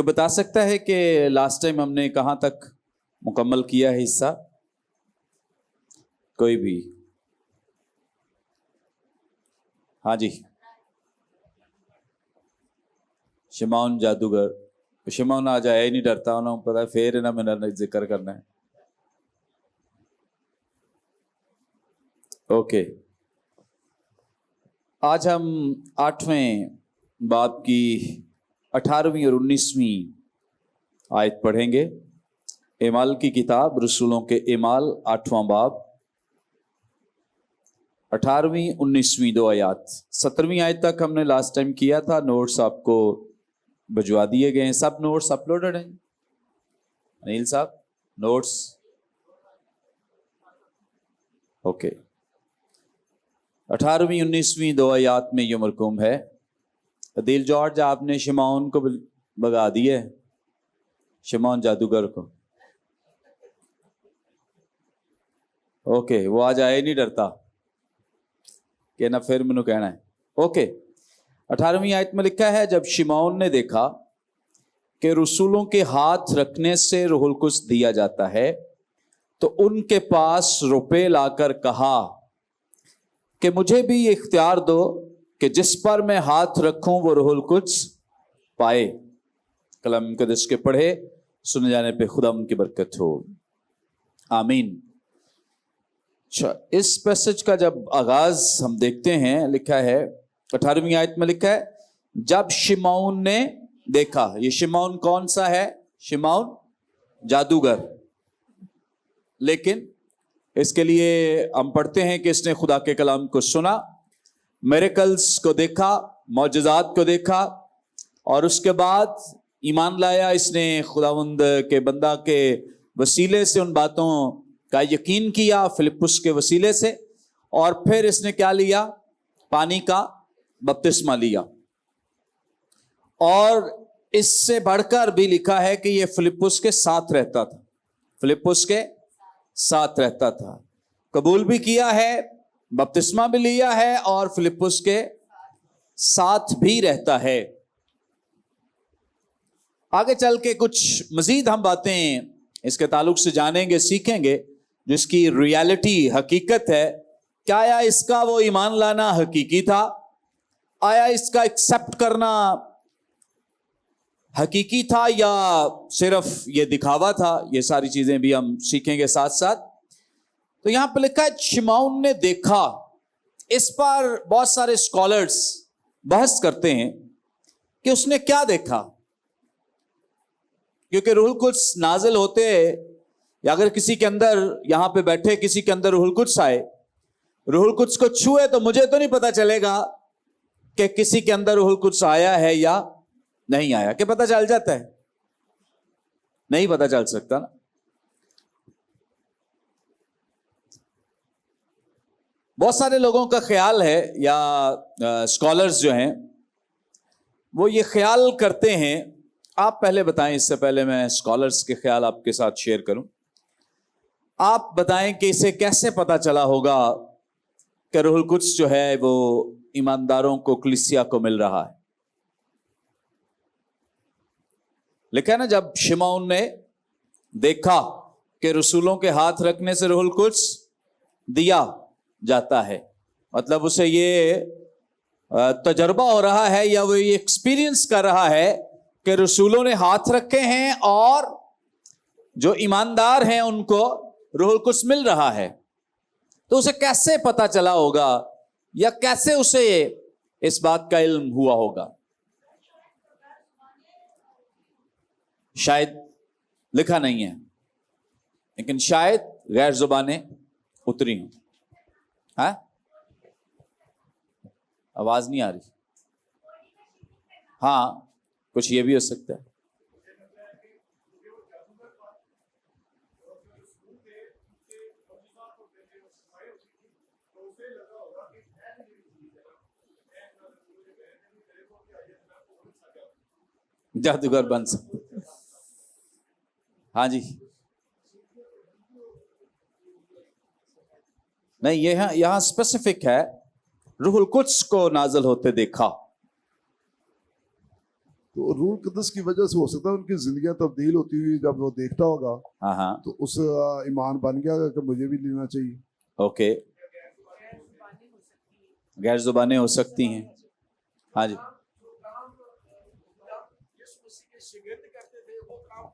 کہ بتا سکتا ہے کہ لاسٹ ٹائم ہم نے کہاں تک مکمل کیا ہے حصہ؟ کوئی بھی؟ ہاں جی، شمعون جادوگر. شمعون آج آیا ہی نہیں، ڈرتا ہونا پتا پھر نا میرا ذکر کرنا ہے. اوکے، آج ہم 8ویں باب کی 18ویں اور 19ویں آیت پڑھیں گے. اعمال کی کتاب رسولوں کے اعمال 8واں باب 18ویں 19ویں 2 آیات. 17ویں آیت تک ہم نے لاسٹ ٹائم کیا تھا. نوٹس آپ کو بھجوا دیے گئے ہیں. سب نوٹس اپلوڈڈ ہیں؟ انیل صاحب نوٹس؟ اوکے. 18ویں 19ویں 2 آیات میں یہ مرقوم ہے. عدیل جارج، آپ نے شمعون کو بگا دیے، شمعون جادوگر کو. اوکے، وہ آج آئے نہیں، ڈرتا کہ نہ پھر منو کہنا ہے. اوکے، 18ویں آیت میں لکھا ہے، جب شمعون نے دیکھا کہ رسولوں کے ہاتھ رکھنے سے روح القدس دیا جاتا ہے تو ان کے پاس روپے لا کر کہا کہ مجھے بھی یہ اختیار دو کہ جس پر میں ہاتھ رکھوں وہ روح القدس پائے. کلام مقدس کے پڑھے سنے جانے پہ خدا ان کی برکت ہو، آمین. اچھا، اس پیسج کا جب آغاز ہم دیکھتے ہیں، لکھا ہے 18ویں آیت میں لکھا ہے، جب شمعون نے دیکھا. یہ شمعون کون سا ہے؟ شمعون جادوگر. لیکن اس کے لیے ہم پڑھتے ہیں کہ اس نے خدا کے کلام کو سنا، میریکلز کو دیکھا، معجزات کو دیکھا، اور اس کے بعد ایمان لایا. اس نے خداوند کے بندہ کے وسیلے سے ان باتوں کا یقین کیا، فلپس کے وسیلے سے، اور پھر اس نے کیا لیا؟ پانی کا بپتسمہ لیا. اور اس سے بڑھ کر بھی لکھا ہے کہ یہ فلپس کے ساتھ رہتا تھا. فلپس کے ساتھ رہتا تھا، قبول بھی کیا ہے، بپتسمہ بھی لیا ہے، اور فلپس کے ساتھ بھی رہتا ہے. آگے چل کے کچھ مزید ہم باتیں اس کے تعلق سے جانیں گے، سیکھیں گے، جس کی ریالٹی حقیقت ہے. کیا آیا اس کا وہ ایمان لانا حقیقی تھا؟ آیا اس کا ایکسپٹ کرنا حقیقی تھا یا صرف یہ دکھاوا تھا؟ یہ ساری چیزیں بھی ہم سیکھیں گے ساتھ ساتھ. تو یہاں پہ لکھا ہے شمعون نے دیکھا. اس پر بہت سارے اسکالرز بحث کرتے ہیں کہ اس نے کیا دیکھا، کیونکہ روح القدس نازل ہوتے، یا اگر کسی کے اندر یہاں پہ بیٹھے کسی کے اندر روح القدس آئے، روح القدس کو چھوئے، تو مجھے تو نہیں پتا چلے گا کہ کسی کے اندر روح القدس آیا ہے یا نہیں آیا. کہ پتا چل جاتا ہے؟ نہیں پتا چل سکتا نا. بہت سارے لوگوں کا خیال ہے، یا اسکالرز جو ہیں وہ یہ خیال کرتے ہیں. آپ پہلے بتائیں، اس سے پہلے میں اسکالرز کے خیال آپ کے ساتھ شیئر کروں. آپ بتائیں کہ اسے کیسے پتا چلا ہوگا کہ روح القدس جو ہے وہ ایمانداروں کو، کلیسیا کو مل رہا ہے؟ لکھا ہے نا، جب شمعون نے دیکھا کہ رسولوں کے ہاتھ رکھنے سے روح القدس دیا جاتا ہے، مطلب اسے یہ تجربہ ہو رہا ہے، یا وہ یہ ایکسپیرینس کر رہا ہے کہ رسولوں نے ہاتھ رکھے ہیں اور جو ایماندار ہیں ان کو روح القدس مل رہا ہے. تو اسے کیسے پتا چلا ہوگا، یا کیسے اسے اس بات کا علم ہوا ہوگا؟ شاید لکھا نہیں ہے، لیکن شاید غیر زبانیں اتری ہوں. ہاں، آواز نہیں آ رہی. ہاں، کچھ یہ بھی ہو سکتا ہے. جادوگر بن سکتے. ہاں جی، نہیں، یہاں اسپیسیفک ہے، روح القدس کو نازل ہوتے دیکھا. تو روح القدس کی وجہ سے ہو سکتا ہے ان کی زندگیاں تبدیل ہوتی ہوئی جب وہ دیکھتا ہوگا ہاں ہاں تو اس ایمان بن گیا کہ مجھے بھی لینا چاہیے. اوکے, غیر زبانیں ہو سکتی ہیں. ہاں جی,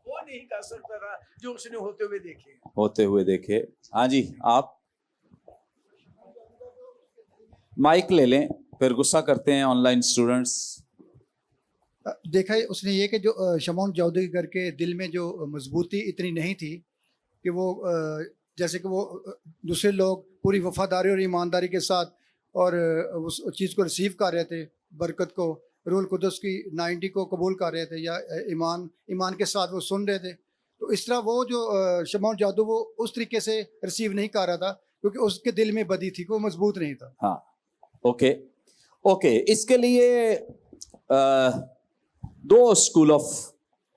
وہ نہیں کر سکتا تھا جو اس نے ہوتے ہوئے دیکھے. ہوتے ہوئے دیکھے. ہاں جی, آپ مائک لے لیں, پھر غصہ کرتے ہیں آن لائن اسٹوڈنٹس. دیکھا اس نے یہ کہ جو شمعون جودی کر کے دل میں جو مضبوطی اتنی نہیں تھی کہ وہ جیسے کہ وہ دوسرے لوگ پوری وفاداری اور ایمانداری کے ساتھ اور اس چیز کو ریسیو کر رہے تھے, برکت کو, روح القدس کی 90 کو قبول کر رہے تھے, یا ایمان کے ساتھ وہ سن رہے تھے. تو اس طرح وہ جو شمعون جادو وہ اس طریقے سے ریسیو نہیں کر رہا تھا کیونکہ اس کے دل میں بدی تھی کہ وہ مضبوط نہیں تھا. ہاں اوکے اوکے, اس کے لیے دو اسکول آف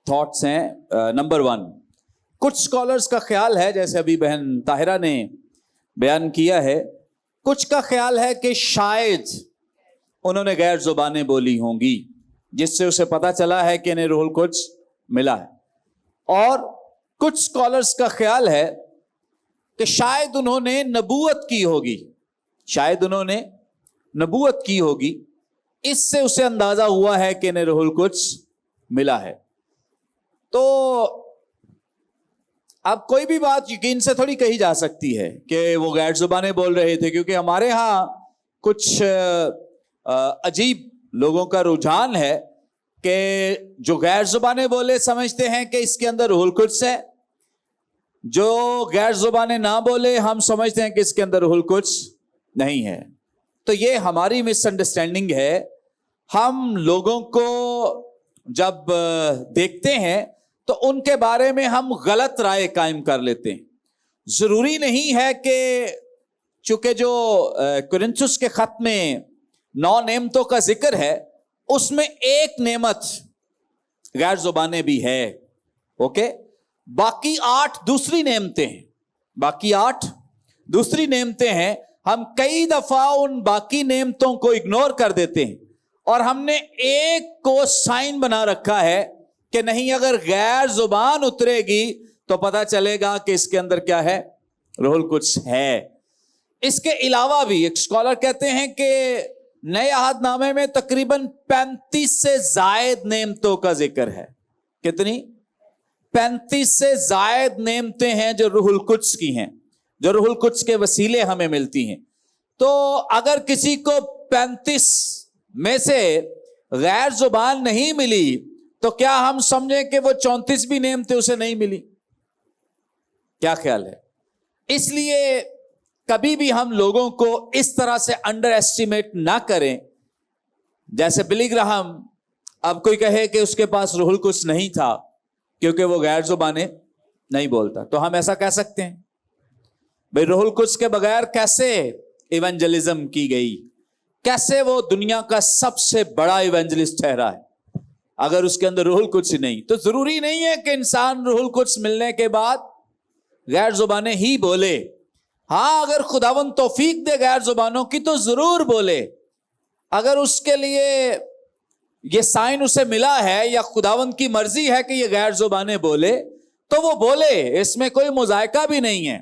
تھاٹس ہیں. نمبر 1, کچھ اسکالرس کا خیال ہے, جیسے ابھی بہن طاہرہ نے بیان کیا ہے, کچھ کا خیال ہے کہ شاید انہوں نے غیر زبانیں بولی ہوں گی جس سے اسے پتا چلا ہے کہ انہیں روح القدس ملا ہے. اور کچھ اسکالرس کا خیال ہے کہ شاید انہوں نے نبوت کی ہوگی, شاید انہوں نے نبوت کی ہوگی, اس سے اسے اندازہ ہوا ہے کہ انہیں روح القدس ملا ہے. تو اب کوئی بھی بات یقین سے تھوڑی کہی جا سکتی ہے کہ وہ غیر زبانیں بول رہے تھے, کیونکہ ہمارے ہاں کچھ عجیب لوگوں کا رجحان ہے کہ جو غیر زبانیں بولے سمجھتے ہیں کہ اس کے اندر روح القدس ہے, جو غیر زبانیں نہ بولے ہم سمجھتے ہیں کہ اس کے اندر روح القدس نہیں ہے. تو یہ ہماری مس انڈرسٹینڈنگ ہے. ہم لوگوں کو جب دیکھتے ہیں تو ان کے بارے میں ہم غلط رائے قائم کر لیتے ہیں. ضروری نہیں ہے کہ چونکہ جو کرنتھس کے خط میں 9 نعمتوں کا ذکر ہے اس میں ایک نعمت غیر زبانیں بھی ہے, اوکے, باقی 8 دوسری نعمتیں ہیں, باقی 8 دوسری نعمتیں ہیں. ہم کئی دفعہ ان باقی نعمتوں کو اگنور کر دیتے ہیں اور ہم نے ایک کو سائن بنا رکھا ہے کہ نہیں, اگر غیر زبان اترے گی تو پتا چلے گا کہ اس کے اندر کیا ہے, روح القدس ہے. اس کے علاوہ بھی ایک اسکالر کہتے ہیں کہ نئے عہد نامے میں تقریباً 35 سے زائد نعمتوں کا ذکر ہے. کتنی؟ 35 سے زائد نعمتیں ہیں جو روح القدس کی ہیں, جو روح القدس کے وسیلے ہمیں ملتی ہیں. تو اگر کسی کو 35 میں سے غیر زبان نہیں ملی تو کیا ہم سمجھیں کہ وہ 34 بھی نعمتیں اسے نہیں ملی؟ کیا خیال ہے؟ اس لیے کبھی بھی ہم لوگوں کو اس طرح سے انڈر ایسٹیمیٹ نہ کریں. جیسے بلی گراہم, اب کوئی کہے کہ اس کے پاس روح القدس نہیں تھا کیونکہ وہ غیر زبانیں نہیں بولتا, تو ہم ایسا کہہ سکتے ہیں؟ بھئی روح القدس کے بغیر کیسے ایونجلزم کی گئی, کیسے وہ دنیا کا سب سے بڑا ایونجلسٹ ٹھہرا ہے اگر اس کے اندر روح القدس نہیں؟ تو ضروری نہیں ہے کہ انسان روح القدس ملنے کے بعد غیر زبانیں ہی بولے. ہاں, اگر خداوند توفیق دے غیر زبانوں کی تو ضرور بولے. اگر اس کے لیے یہ سائن اسے ملا ہے یا خداوند کی مرضی ہے کہ یہ غیر زبانیں بولے تو وہ بولے, اس میں کوئی مذائقہ بھی نہیں ہے.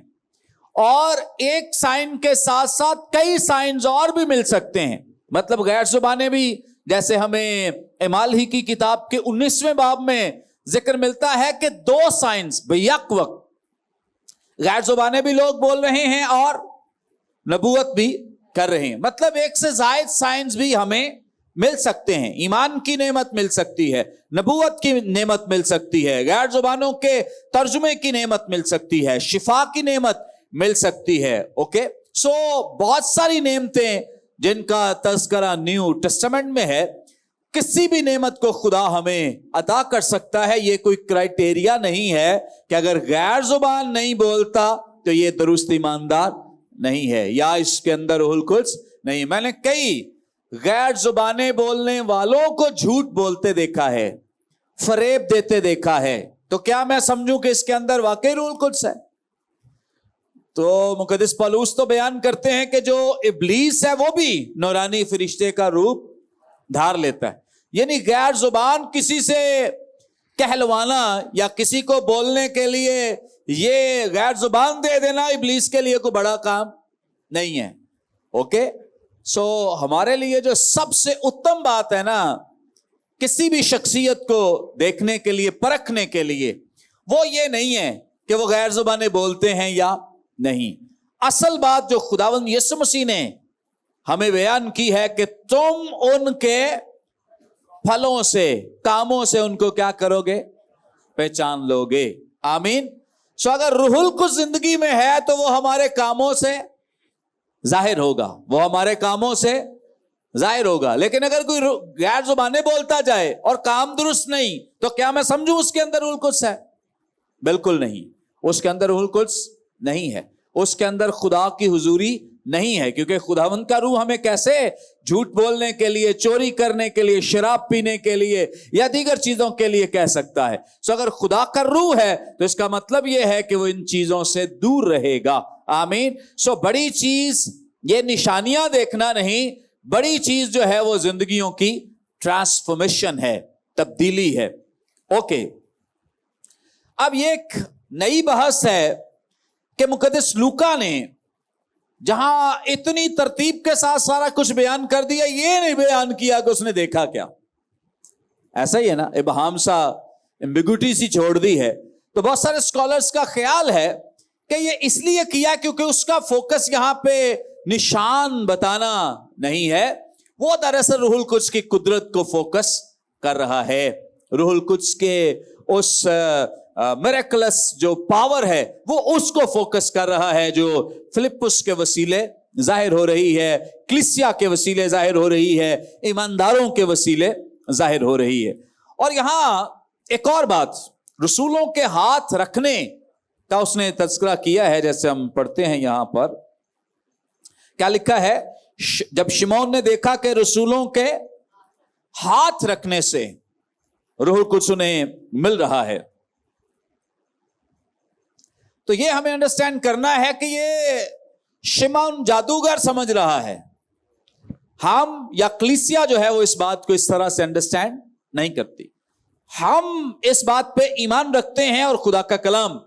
اور ایک سائن کے ساتھ ساتھ کئی سائنز اور بھی مل سکتے ہیں. مطلب غیر زبانیں بھی, جیسے ہمیں اعمال ہی کی کتاب کے 19ویں باب میں ذکر ملتا ہے کہ 2 سائنز بیک وقت غیر زبانیں بھی لوگ بول رہے ہیں اور نبوت بھی کر رہے ہیں. مطلب ایک سے زائد سائنز بھی ہمیں مل سکتے ہیں. ایمان کی نعمت مل سکتی ہے, نبوت کی نعمت مل سکتی ہے, غیر زبانوں کے ترجمے کی نعمت مل سکتی ہے, شفا کی نعمت مل سکتی ہے. اوکے, سو بہت ساری نعمتیں جن کا تذکرہ نیو ٹیسٹمنٹ میں ہے. کسی بھی نعمت کو خدا ہمیں عطا کر سکتا ہے. یہ کوئی کرائٹیریا نہیں ہے کہ اگر غیر زبان نہیں بولتا تو یہ درست ایماندار نہیں ہے یا اس کے اندر روح القدس نہیں. میں نے کئی غیر زبانیں بولنے والوں کو جھوٹ بولتے دیکھا ہے, فریب دیتے دیکھا ہے. تو کیا میں سمجھوں کہ اس کے اندر واقعی روح القدس ہے؟ تو مقدس پالوس تو بیان کرتے ہیں کہ جو ابلیس ہے وہ بھی نورانی فرشتے کا روپ دھار لیتا ہے. یعنی غیر زبان کسی سے کہلوانا یا کسی کو بولنے کے لیے یہ غیر زبان دے دینا ابلیس کے لیے کوئی بڑا کام نہیں ہے. اوکے سو ہمارے لیے جو سب سے اتم بات ہے نا کسی بھی شخصیت کو دیکھنے کے لیے پرکھنے کے لیے وہ یہ نہیں ہے کہ وہ غیر زبانیں بولتے ہیں یا نہیں. اصل بات جو خداوند یسوع مسیح نے ہمیں بیان کی ہے کہ تم ان کے پھلوں سے کاموں سے ان کو کیا کرو گے پہچان لو گے. آمین. سو اگر روح القدس زندگی میں ہے تو وہ ہمارے کاموں سے ظاہر ہوگا, وہ ہمارے کاموں سے ظاہر ہوگا. لیکن اگر کوئی غیر زبانیں بولتا جائے اور کام درست نہیں تو کیا میں سمجھوں اس کے اندر روح القدس ہے؟ بالکل نہیں, اس کے اندر روح القدس نہیں ہے, اس کے اندر خدا کی حضوری نہیں ہے. کیونکہ خداوند کا روح ہمیں کیسے جھوٹ بولنے کے لیے, چوری کرنے کے لیے, شراب پینے کے لیے یا دیگر چیزوں کے لیے کہہ سکتا ہے؟ سو اگر خدا کا روح ہے تو اس کا مطلب یہ ہے کہ وہ ان چیزوں سے دور رہے گا. آمین. سو بڑی چیز یہ نشانیاں دیکھنا نہیں, بڑی چیز جو ہے وہ زندگیوں کی ٹرانسفارمیشن ہے, تبدیلی ہے. اوکے اب یہ ایک نئی بحث ہے کہ مقدس لوکا نے جہاں اتنی ترتیب کے ساتھ سارا کچھ بیان کر دیا, یہ نہیں بیان کیا کہ اس نے دیکھا کیا. ایسا ہی ہے نا, ابہام سا ایمبیگوٹی سی چھوڑ دی ہے. تو بہت سارے اسکالرز کا خیال ہے کہ یہ اس لیے کیا کیونکہ اس کا فوکس یہاں پہ نشان بتانا نہیں ہے, وہ دراصل روح القدس کی قدرت کو فوکس کر رہا ہے. روح القدس کے اس میریکلس جو پاور ہے وہ اس کو فوکس کر رہا ہے جو فلپس کے وسیلے ظاہر ہو رہی ہے, کلیسیا کے وسیلے ظاہر ہو رہی ہے, ایمانداروں کے وسیلے ظاہر ہو رہی ہے. اور یہاں ایک اور بات, رسولوں کے ہاتھ رکھنے کا اس نے تذکرہ کیا ہے. جیسے ہم پڑھتے ہیں یہاں پر کیا لکھا ہے, جب شمعون نے دیکھا کہ رسولوں کے ہاتھ رکھنے سے روح القدس انہیں مل رہا ہے. تو یہ ہمیں انڈرسٹینڈ کرنا ہے کہ یہ شمعون جادوگر سمجھ رہا ہے. ہم یا کلیسیا جو ہے وہ اس بات کو اس طرح سے انڈرسٹینڈ نہیں کرتی. ہم اس بات پہ ایمان رکھتے ہیں اور خدا کا کلام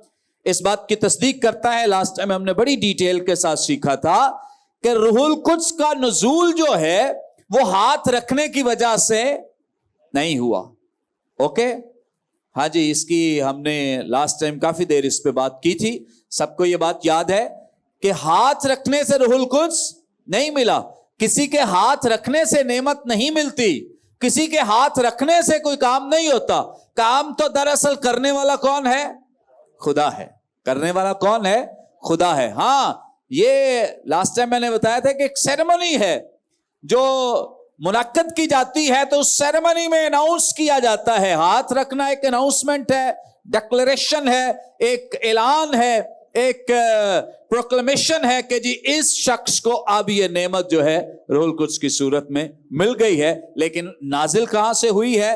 اس بات کی تصدیق کرتا ہے. لاسٹ ٹائم ہم نے بڑی ڈیٹیل کے ساتھ سیکھا تھا کہ روح القدس کا نزول جو ہے وہ ہاتھ رکھنے کی وجہ سے نہیں ہوا. اوکے ہاں جی, اس کی ہم نے لاسٹ ٹائم کافی دیر اس پہ بات کی تھی. سب کو یہ بات یاد ہے کہ ہاتھ رکھنے سے روح القدس نہیں ملا. کسی کے ہاتھ رکھنے سے نعمت نہیں ملتی, کسی کے ہاتھ رکھنے سے کوئی کام نہیں ہوتا. کام تو دراصل کرنے والا کون ہے؟ خدا ہے. کرنے والا کون ہے؟ خدا ہے. ہاں یہ لاسٹ ٹائم میں نے بتایا تھا کہ ایک سیریمنی ہے جو منعقد کی جاتی ہے, تو اس سیریمنی میں اناؤنس کیا جاتا ہے. ہاتھ رکھنا ایک اناؤنسمنٹ ہے, ڈکلیریشن ہے, ایک اعلان ہے, ایک پروکلمیشن ہے کہ جی اس شخص کو اب یہ نعمت جو ہے روح القدس کی صورت میں مل گئی ہے. لیکن نازل کہاں سے ہوئی ہے؟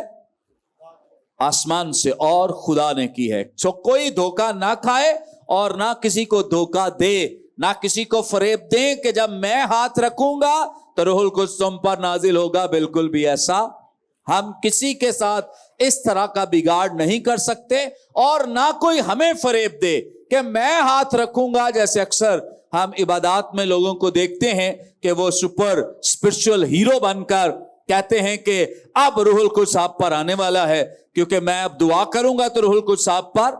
آسمان سے, اور خدا نے کی ہے. سو کوئی دھوکہ نہ کھائے اور نہ کسی کو دھوکہ دے, نہ کسی کو فریب دیں کہ جب میں ہاتھ رکھوں گا تو روح القدس تم پر نازل ہوگا. بالکل بھی ایسا ہم کسی کے ساتھ اس طرح کا بگاڑ نہیں کر سکتے, اور نہ کوئی ہمیں فریب دے کہ میں ہاتھ رکھوں گا. جیسے اکثر ہم عبادات میں لوگوں کو دیکھتے ہیں کہ وہ سپر اسپرچل ہیرو بن کر کہتے ہیں کہ اب روح القدس آپ پر آنے والا ہے, کیونکہ میں اب دعا کروں گا تو روح القدس آپ پر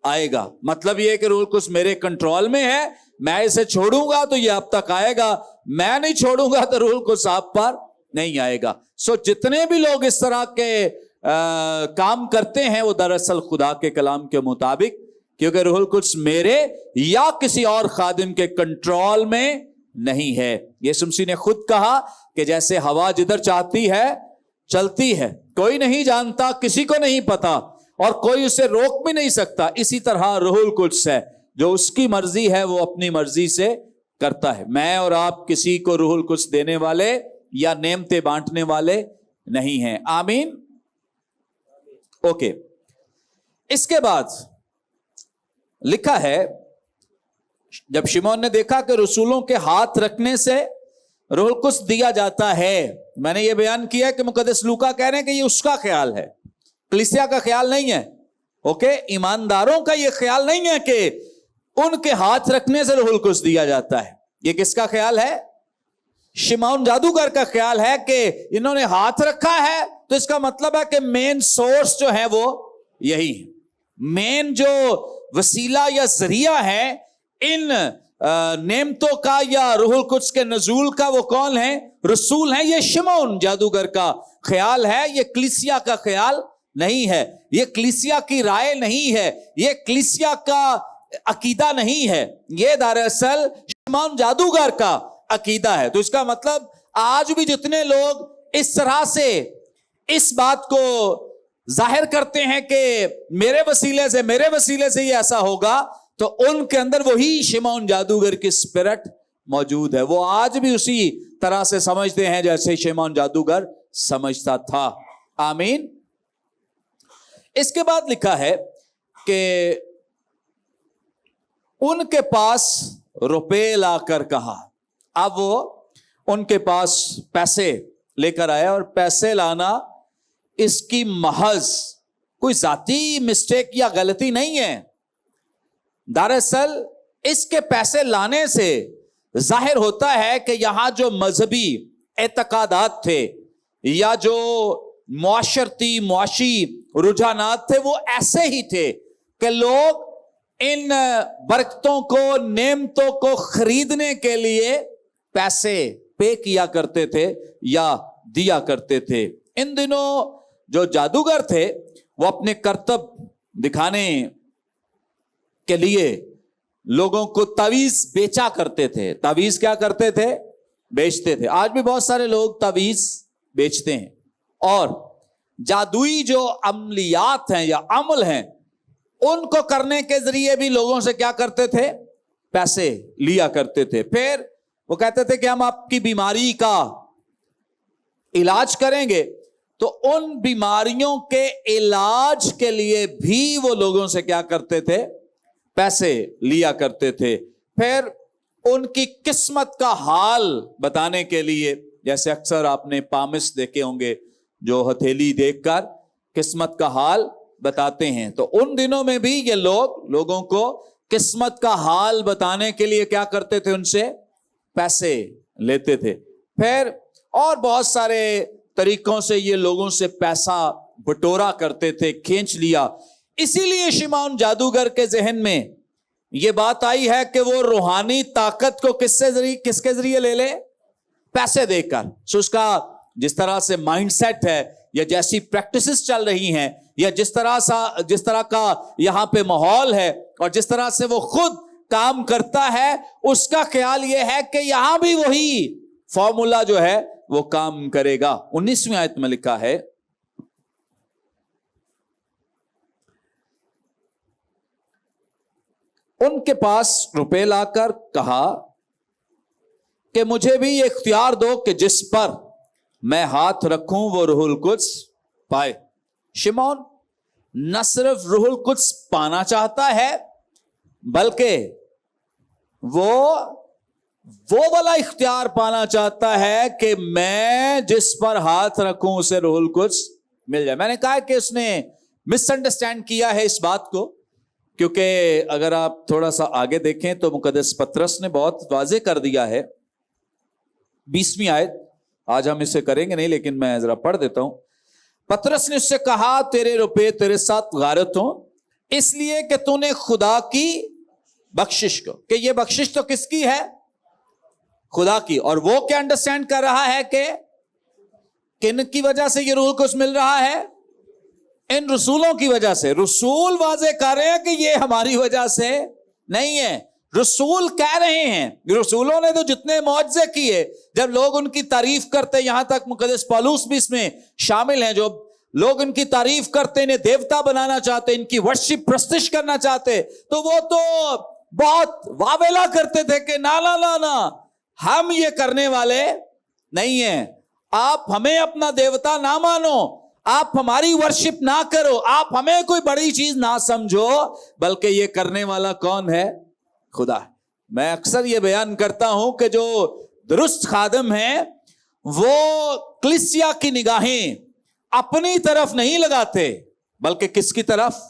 آئے گا. مطلب یہ کہ روح القدس میرے کنٹرول میں ہے, میں اسے چھوڑوں گا تو یہ اب تک آئے گا, میں نہیں چھوڑوں گا تو روح القدس آپ پر نہیں آئے گا. سو جتنے بھی لوگ اس طرح کے کام کرتے ہیں وہ دراصل خدا کے کلام کے مطابق, کیونکہ روح القدس میرے یا کسی اور خادم کے کنٹرول میں نہیں ہے. یسوع مسیح نے خود کہا کہ جیسے ہوا جدھر چاہتی ہے چلتی ہے, کوئی نہیں جانتا, کسی کو نہیں پتا, اور کوئی اسے روک بھی نہیں سکتا. اسی طرح روح القدس ہے, جو اس کی مرضی ہے وہ اپنی مرضی سے کرتا ہے. میں اور آپ کسی کو روح القدس دینے والے یا نعمتیں بانٹنے والے نہیں ہیں. آمین. اوکے اس کے بعد لکھا ہے جب شمعون نے دیکھا کہ رسولوں کے ہاتھ رکھنے سے روح القدس دیا جاتا ہے मैंने ये बयान किया कि मुकद्दस लूका कह रहे हैं कि ये उसका ख्याल है, कलीसिया का ख्याल नहीं है। ओके, ईमानदारों का ये ख्याल नहीं है कि उनके हाथ रखने से रूहुल कुद्स दिया जाता है। ये किसका ख्याल है? शिमौन जादूगर का ख्याल है कि इन्होंने हाथ रखा है तो इसका मतलब है कि मेन सोर्स जो है वो यही है। मेन जो वसीला या जरिया है इन नेमतों का या रूहुल कुद्स के नजूल का, वो कौन है? रसूल है। ये शिमौन जादूगर का ख्याल है, ये कलीसिया का ख्याल नहीं है, ये कलीसिया की राय नहीं है, ये कलीसिया का अकीदा नहीं है, ये दरअसल शिमौन जादूगर का अकीदा है। तो इसका मतलब आज भी जितने लोग इस तरह से इस बात को जाहिर करते हैं कि मेरे वसीले से ये ऐसा होगा, तो उनके अंदर वही शिमौन जादूगर की स्पिरिट मौजूद है। वो आज भी उसी तरह से समझते हैं जैसे शिमौन जादूगर समझता था। आमीन। इसके बाद लिखा है कि उनके पास रुपए लाकर कहा। अब वो उनके पास पैसे लेकर आया, और पैसे लाना इसकी महज कोई जाती मिस्टेक या गलती नहीं है। दरअसल इसके पैसे लाने से जाहिर होता है कि यहां जो मजहबी एतकादात थे या जो मुआशी रुझानात थे वो ऐसे ही थे कि लोग इन बरकतों को, नेमतों को खरीदने के लिए पैसे पे किया करते थे या दिया करते थे। इन दिनों जो जादूगर थे वो अपने कर्तव्य दिखाने के लिए लोगों को तावीज बेचा करते थे। तावीज क्या करते थे? बेचते थे। आज भी बहुत सारे लोग तावीज बेचते हैं, और जादुई जो अमलियात हैं या अमल हैं उनको करने के जरिए भी लोगों से क्या करते थे? पैसे लिया करते थे। फिर वो कहते थे कि हम आपकी बीमारी का इलाज करेंगे, तो उन बीमारियों के इलाज के लिए भी वो लोगों से क्या करते थे? पैसे लिया करते थे। फिर उनकी किस्मत का हाल बताने के लिए, जैसे अक्सर आपने पामिस देखे होंगे जो हथेली देखकर किस्मत का हाल बताते हैं, तो उन दिनों में भी ये लोगों को किस्मत का हाल बताने के लिए क्या करते थे? उनसे पैसे लेते थे। फिर और बहुत सारे तरीकों से ये लोगों से पैसा बटोरा करते थे, खींच लिया। इसीलिए शिमौन जादूगर के जहन में यह बात आई है कि वो रूहानी ताकत को किसके जरिए ले ले? पैसे देकर। सो उसका जिस तरह से माइंडसेट है या जैसी प्रैक्टिसेस चल रही हैं या जिस तरह का यहां पे माहौल है और जिस तरह से वो खुद काम करता है, उसका ख्याल यह है कि यहां भी वही फॉर्मूला जो है वो काम करेगा। 19वीं आयत में लिखा है, उनके पास रुपए लाकर कहा कि मुझे भी ये इख्तियार दो कि जिस पर मैं हाथ रखूं वो रूहुल कुद्स पाए। शिमौन न सिर्फ रूहुल कुद्स पाना चाहता है, बल्कि वो वाला इख्तियार पाना चाहता है कि मैं जिस पर हाथ रखूं उसे रूहुल कुद्स मिल जाए। मैंने कहा कि उसने मिसअंडरस्टैंड किया है इस बात को, क्योंकि अगर आप थोड़ा सा आगे देखें तो मुकद्दस पतरस ने बहुत वाज़ेह कर दिया है। 20वीं आयत, आज हम इसे करेंगे नहीं लेकिन मैं जरा पढ़ देता हूं। पतरस ने उससे कहा, तेरे रुपए तेरे साथ गारत हो, इसलिए कि तूने खुदा की बख्शिश को, कि ये बख्शिश तो किसकी है? खुदा की। और वो क्या अंडरस्टैंड कर रहा है कि किन की वजह से ये रूहुल कुद्स मिल रहा है? इन रसूलों की वजह से। रसूल वाज़ेह कर रहे हैं कि ये हमारी वजह से नहीं है। रसूल कह रहे हैं, रसूलों ने तो जितने मौजज़े किए, जब लोग उनकी तारीफ करते, यहां तक मुकद्दस पौलुस भी इसमें शामिल हैं, जो लोग इनकी तारीफ करते, इन्हें देवता बनाना चाहते, इनकी वर्शिप प्रस्तिश करना चाहते, तो वो तो बहुत वावेला करते थे कि ना ना ना ना, हम ये करने वाले नहीं हैं। आप हमें अपना देवता ना मानो, आप हमारी वर्शिप ना करो, आप हमें कोई बड़ी चीज ना समझो, बल्कि ये करने वाला कौन है? खुदा। मैं अक्सर ये बयान करता हूं कि जो दुरुस्त खादम हैं वो कलीसिया की निगाहें अपनी तरफ नहीं लगाते, बल्कि किसकी तरफ?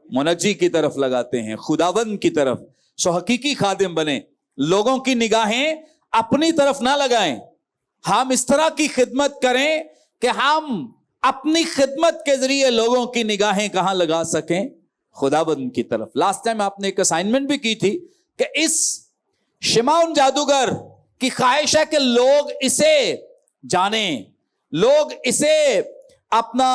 मुनज्जी की तरफ लगाते हैं, खुदावंद की तरफ। सो हकीकी खादिम बने, लोगों की निगाहें अपनी तरफ ना लगाएं। हम इस तरह की खिदमत करें कि हम अपनी खिदमत के जरिए लोगों की निगाहें कहां लगा सकें? खुदाबंद की तरफ। लास्ट टाइम आपने एक असाइनमेंट भी की थी कि इस शिमौन जादूगर की ख्वाहिश है कि लोग इसे जाने, लोग इसे अपना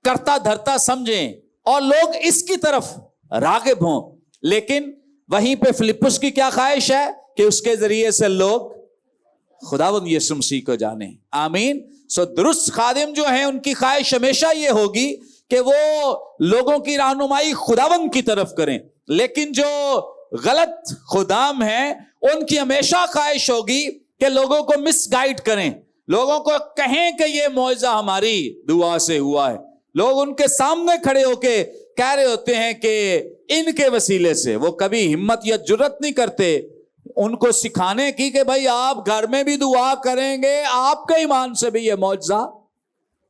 करता धरता समझें और लोग इसकी तरफ रागिब हों। लेकिन वहीं पे फिलिप्पुस की क्या ख्वाहिश है कि उसके जरिए से लोग खुदावंद यीशु मसीह को जाने। आमीन। सो दुरुस्त खादिम जो हैं उनकी ख्वाहिश हमेशा ये होगी कि वो लोगों की रहनुमाई खुदावंद की तरफ करें। लेकिन जो गलत खुदाम हैं उनकी हमेशा ख्वाहिश होगी कि लोगों को मिसगाइड करें, लोगों को कहें कि ये मौजज़ा हमारी दुआ से हुआ है। लोग उनके सामने खड़े होके कह रहे होते हैं कि इनके वसीले से। वो कभी हिम्मत या जुर्रत नहीं करते उनको सिखाने की कि भाई आप घर में भी दुआ करेंगे, आपके ईमान से भी ये मौजज़ा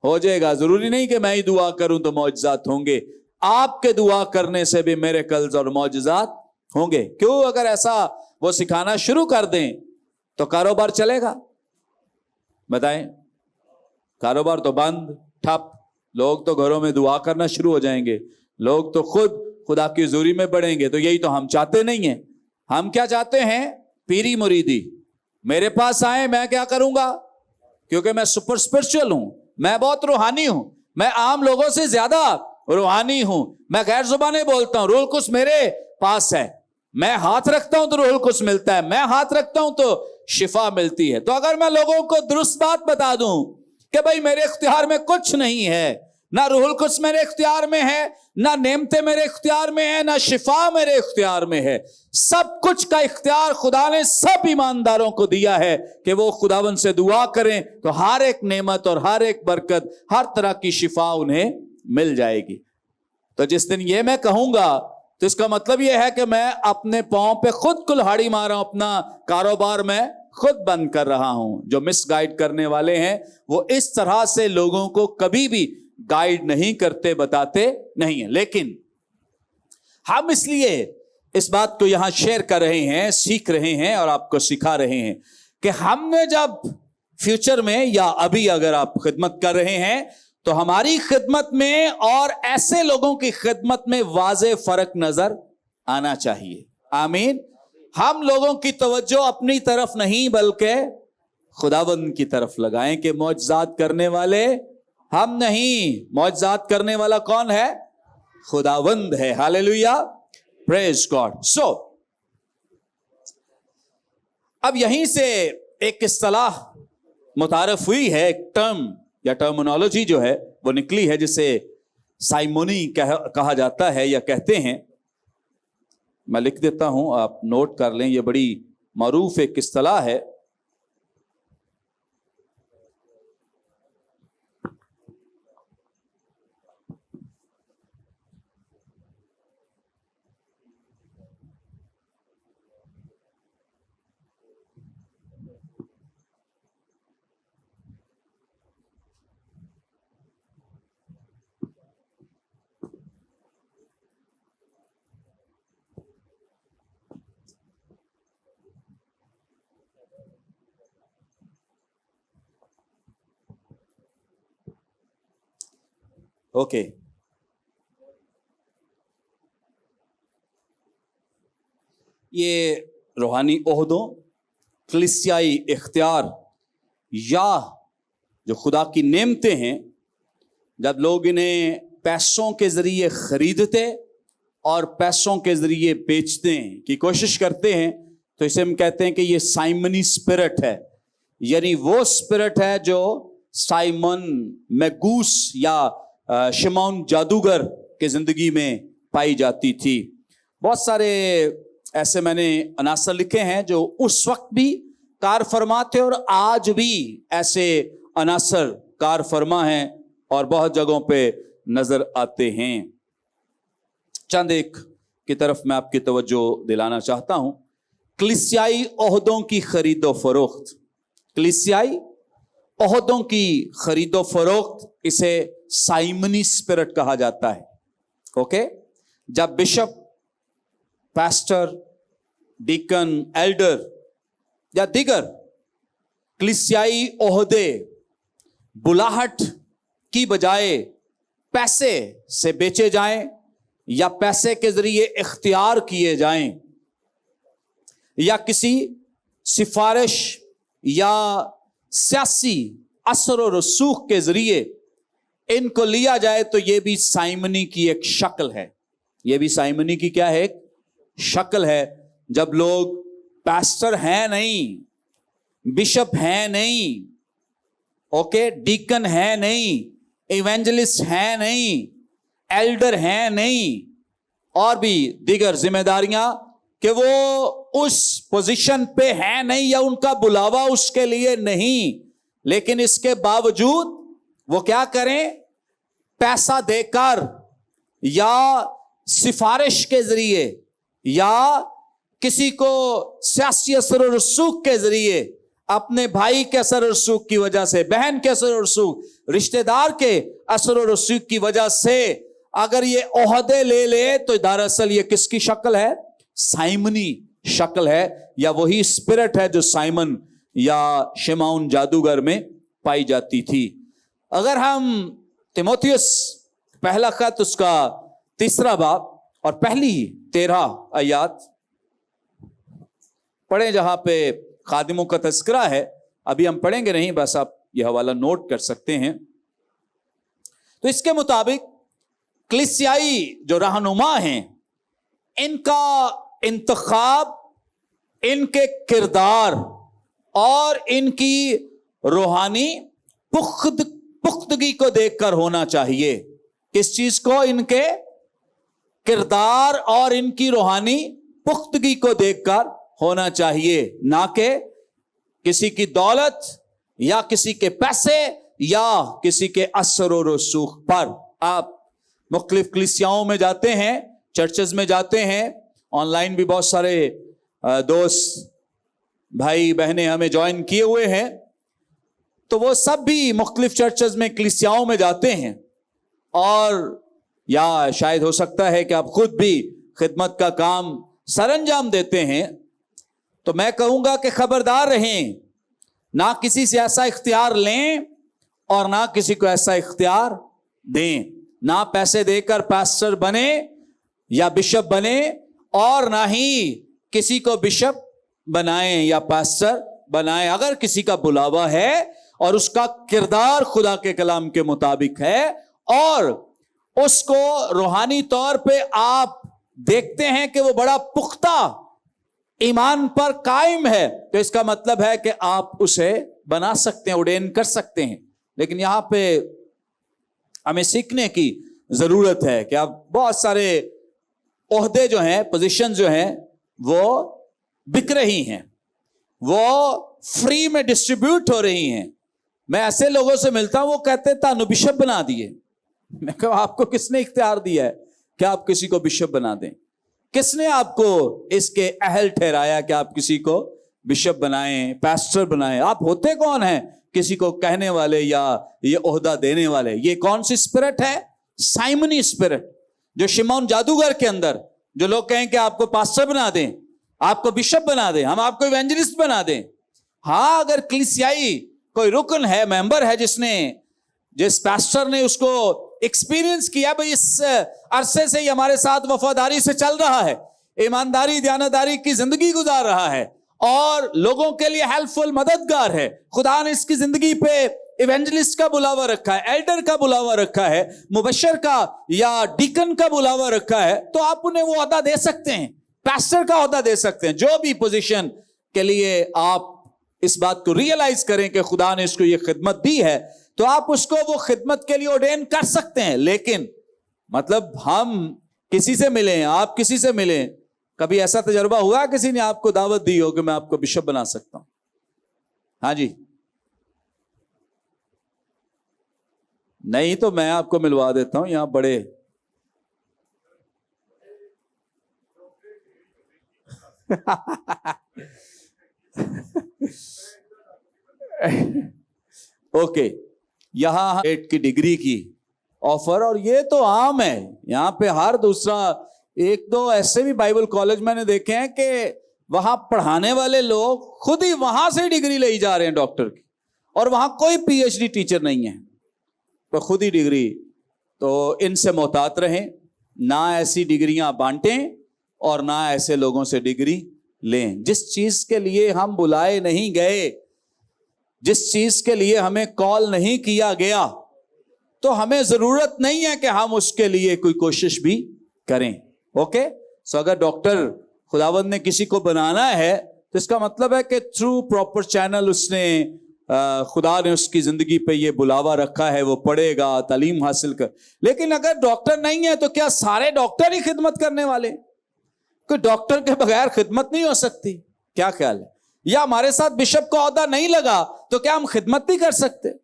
हो जाएगा। जरूरी नहीं कि मैं ही दुआ करूं तो मौजज़ात होंगे, आपके दुआ करने से भी मेरे कल्ज़ और मौजज़ात होंगे। क्यों? अगर ऐसा वो सिखाना शुरू कर दें तो कारोबार चलेगा? बताएं, कारोबार तो बंद, ठप। लोग तो घरों में दुआ करना शुरू हो जाएंगे, लोग तो खुद खुदा की हुजूरी में बढ़ेंगे। तो यही तो हम चाहते नहीं हैं। हम क्या चाहते हैं? पीरी मुरीदी मेरे पास आए, मैं क्या करूंगा? क्योंकि मैं सुपर स्पिरिचुअल हूं, मैं बहुत रूहानी हूं, मैं आम लोगों से ज्यादा रूहानी हूं, मैं गैर जुबानें बोलता हूं, रूहुल कुद्स मेरे पास है, मैं हाथ रखता हूं तो रूहुल कुद्स मिलता है, मैं हाथ रखता हूं तो शिफा मिलती है। तो अगर मैं लोगों को दुरुस्त बात बता दूं कि भाई मेरे इख्तियार में कुछ नहीं है, ना रूहुल कुद्स मेरे इख्तियार में है, ना नेमते मेरे इख्तियार में है, ना शिफा मेरे इख्तियार में है, सब कुछ का इख्तियार खुदा ने सब ईमानदारों को दिया है कि वो खुदावन से दुआ करें तो हर एक नेमत और हर एक बरकत, हर तरह की शिफा उन्हें मिल जाएगी। तो जिस दिन ये मैं कहूंगा तो इसका मतलब ये है कि मैं अपने पांव पे खुद कुल्हाड़ी मार रहा हूं, अपना कारोबार मैं खुद बंद कर रहा हूं। जो मिस गाइड करने वाले हैं वो इस तरह से लोगों को कभी भी गाइड नहीं करते, बताते नहीं है। लेकिन हम इसलिए इस बात को यहां शेयर कर रहे हैं, सीख रहे हैं और आपको सिखा रहे हैं कि हमने जब फ्यूचर में या अभी अगर आप खिदमत कर रहे हैं तो हमारी खिदमत में और ऐसे लोगों की खिदमत में वाज़े फर्क नजर आना चाहिए। आमीन। हम लोगों की तवज्जो अपनी तरफ नहीं बल्कि खुदावंद की तरफ लगाएं कि मौजज़ात करने वाले हम नहीं, मौजज़ात करने वाला कौन है? खुदावंद है। Hallelujah, praise God. सो अब यहीं से एक इस्तिलाह मुतारफ हुई है, एक टर्म या टर्मिनोलॉजी जो है वो निकली है जिसे साइमोनी कहा जाता है या कहते हैं। मैं लिख देता हूं, आप नोट कर लें, ये बड़ी मारूफ एक इस्तिलाह है। ओके, ये रूहानी ओहदों, कलीसियाई इख्तियार या जो खुदा की नेमतें हैं, जब लोग इन्हें पैसों के जरिए खरीदते और पैसों के जरिए बेचते की कोशिश करते हैं तो इसे हम कहते हैं कि ये साइमनी स्पिरिट है। यानी वो स्पिरिट है जो साइमन मैगूस या शिमौन जादूगर के जिंदगी में पाई जाती थी। बहुत सारे ऐसे मैंने अनासर लिखे हैं जो उस वक्त भी कार फरमा थे और आज भी ऐसे अनासर कार फरमा हैं और बहुत जगहों पे नजर आते हैं। चंद एक की तरफ मैं आपकी तवज्जो दिलाना चाहता हूं। कलीसियाई ओहदों की खरीदो फरोख्त, कलीसियाई ओहदों की खरीदो फरोख्त, इसे साइमनी स्पिरिट कहा जाता है। ओके, जब बिशप, पास्टर, डीकन, एल्डर या दिगर कलीसियाई ओहदे बुलाहट की बजाय पैसे से बेचे जाएं या पैसे के जरिए इख्तियार किए जाएं या किसी सिफारिश या सियासी असर और रसूख के जरिए इनको लिया जाए, तो यह भी साइमनी की एक शक्ल है। यह भी साइमनी की क्या है? एक शक्ल है। जब लोग पास्टर हैं नहीं, बिशप हैं नहीं, ओके, डीकन है नहीं, इवेंजलिस्ट है नहीं, एल्डर हैं नहीं, और भी दीगर जिम्मेदारियां कि वो उस पोजीशन पे है नहीं या उनका बुलावा उसके लिए नहीं, लेकिन इसके बावजूद वो क्या करें? पैसा देकर या सिफारिश के जरिए या किसी को सियासी असर और रसूख के जरिए, अपने भाई के असर और रसूख की वजह से, बहन के असर और रसूख, रिश्तेदार के असर और रसूख की वजह से अगर ये ओहदे ले ले, तो दरअसल ये किसकी शक्ल है? साइमनी शक्ल है, या वही स्पिरिट है जो साइमन या शिमौन जादूगर में पाई जाती थी। अगर हम तीमुथियुस पहला खत उसका 3 बाब और पहली 13 आयत पढ़े, जहां पे खादिमों का तज़किरा है, अभी हम पढ़ेंगे नहीं, बस आप यह हवाला नोट कर सकते हैं। तो इसके मुताबिक कलीसियाई जो रहनुमा हैं, इनका इंतखाब इनके किरदार और इनकी रूहानी पुख्तगी को देखकर होना चाहिए। किस चीज को? इनके किरदार और इनकी रूहानी पुख्तगी को देखकर होना चाहिए, ना कि किसी की दौलत या किसी के पैसे या किसी के असर और रसूख पर। आप मुख्तलिफ कलीसियाओं में जाते हैं, चर्चेज में जाते हैं, ऑनलाइन भी बहुत सारे दोस्त भाई बहनें हमें ज्वाइन किए हुए हैं, तो वो सब भी मुख्तलिफ चर्चेज में, कलीसियाओं में जाते हैं, और या शायद हो सकता है कि आप खुद भी खिदमत का काम सरंजाम देते हैं। तो मैं कहूंगा कि खबरदार रहें, ना किसी से ऐसा इख्तियार लें और ना किसी को ऐसा इख्तियार दें। ना पैसे देकर पास्टर बने या बिशप बने, और ना ही किसी को बिशप बनाएं या पास्टर बनाएं। अगर किसी का बुलावा है और उसका किरदार खुदा के कलाम के मुताबिक है और उसको रूहानी तौर पे आप देखते हैं कि वो बड़ा पुख्ता ईमान पर कायम है, तो इसका मतलब है कि आप उसे बना सकते हैं, ऑर्डेन कर सकते हैं। लेकिन यहां पे हमें सीखने की जरूरत है कि अब बहुत सारे ओहदे जो हैं, पोजीशन जो हैं, वो बिक रही हैं, वो फ्री में डिस्ट्रीब्यूट हो रही हैं। मैं ऐसे लोगों से मिलता हूं, वो कहते हैं तानु बिशप बना दिए। मैं कहूं आपको किसने इख्तियार दिया है कि आप किसी को बिशप बना दें? किसने आपको इसके अहल ठहराया कि आप किसी को बिशप बनाएं, पास्टर बनाएं? आप होते कौन हैं किसी को कहने वाले या ये ओहदा देने वाले? ये कौन सी स्पिरिट है? साइमनी स्पिरिट, जो शिमौन जादूगर के अंदर, जो लोग कहें कि आपको पास्टर बना दें, आपको बिशप बना दें, हम आपको इवेंजलिस्ट बना दें। हाँ, अगर कलीसियाई कोई रुकन है, मेंबर है, जिस पास्टर ने उसको एक्सपीरियंस किया, भाई इस अरसे से ही हमारे साथ वफादारी से चल रहा है, ईमानदारी दयानतदारी की जिंदगी गुजार रहा है और लोगों के लिए हेल्पफुल मददगार है, खुदा ने इसकी जिंदगी पे इवेंजलिस्ट का बुलावा रखा है, एल्डर का बुलावा रखा है, मुबशर का या डीकन का बुलावा रखा है, तो आप उन्हें वो ओहदा दे सकते हैं, पास्टर का ओहदा दे सकते हैं। जो भी पोजीशन के लिए आप इस बात को रियलाइज करें कि खुदा ने इसको ये खिदमत दी है, तो आप उसको वो खिदमत के लिए ऑर्डेन कर सकते हैं। लेकिन मतलब हम किसी से मिलें, आप किसी से मिलें, कभी ऐसा तजर्बा हुआ किसी ने आपको दावत दी हो कि मैं आपको बिशप बना सकता हूं? हाँ जी, नहीं तो मैं आपको मिलवा देता हूं, यहां बड़े ओके, यहाँ 8 की डिग्री की ऑफर, और ये तो आम है यहाँ पे। हर दूसरा, एक दो ऐसे भी बाइबल कॉलेज मैंने देखे हैं कि वहां पढ़ाने वाले लोग खुद ही वहां से डिग्री ले जा रहे हैं डॉक्टर की, और वहां कोई पीएचडी टीचर नहीं है, तो खुद ही डिग्री। तो इनसे मोहतात रहें, ना ऐसी डिग्रियां बांटें और ना ऐसे लोगों से डिग्री लें। जिस चीज के लिए हम बुलाए नहीं गए, जिस चीज के लिए हमें कॉल नहीं किया गया, तो हमें जरूरत नहीं है कि हम उसके लिए कोई कोशिश भी करें। ओके, सो अगर डॉक्टर खुदावंद ने किसी को बनाना है तो इसका मतलब है कि थ्रू प्रॉपर चैनल उसने खुदा ने उसकी जिंदगी पे ये बुलावा रखा है, वो पढ़ेगा, तालीम हासिल कर। लेकिन अगर डॉक्टर नहीं है तो क्या सारे डॉक्टर ही खिदमत करने वाले? कोई डॉक्टर के बगैर खिदमत नहीं हो सकती? क्या ख्याल है? या हमारे साथ बिशप का ओहदा नहीं लगा तो क्या हम खिदमत नहीं कर सकते?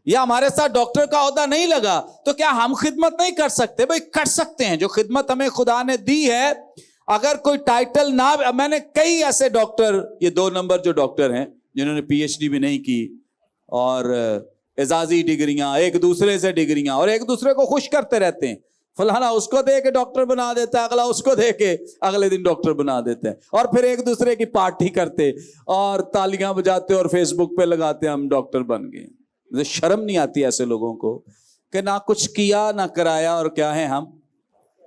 या हमारे साथ डॉक्टर का ओहदा नहीं लगा तो क्या हम खिदमत नहीं कर सकते? भाई कर सकते हैं। जो खिदमत हमें खुदा ने दी है, अगर कोई टाइटल ना, मैंने कई ऐसे डॉक्टर, ये 2 नंबर जो डॉक्टर हैं जिन्होंने पीएचडी भी नहीं की और एजाजी डिग्रियां, एक दूसरे से डिग्रियां, और एक दूसरे को खुश करते रहते हैं। फलाना उसको दे के डॉक्टर बना देता है, अगला उसको दे के अगले दिन डॉक्टर बना देते हैं, और फिर एक दूसरे की पार्टी करते और तालियां बजाते और फेसबुक पे लगाते हम डॉक्टर बन गए। मुझे शर्म नहीं आती ऐसे लोगों को कि ना कुछ किया ना कराया और क्या है हम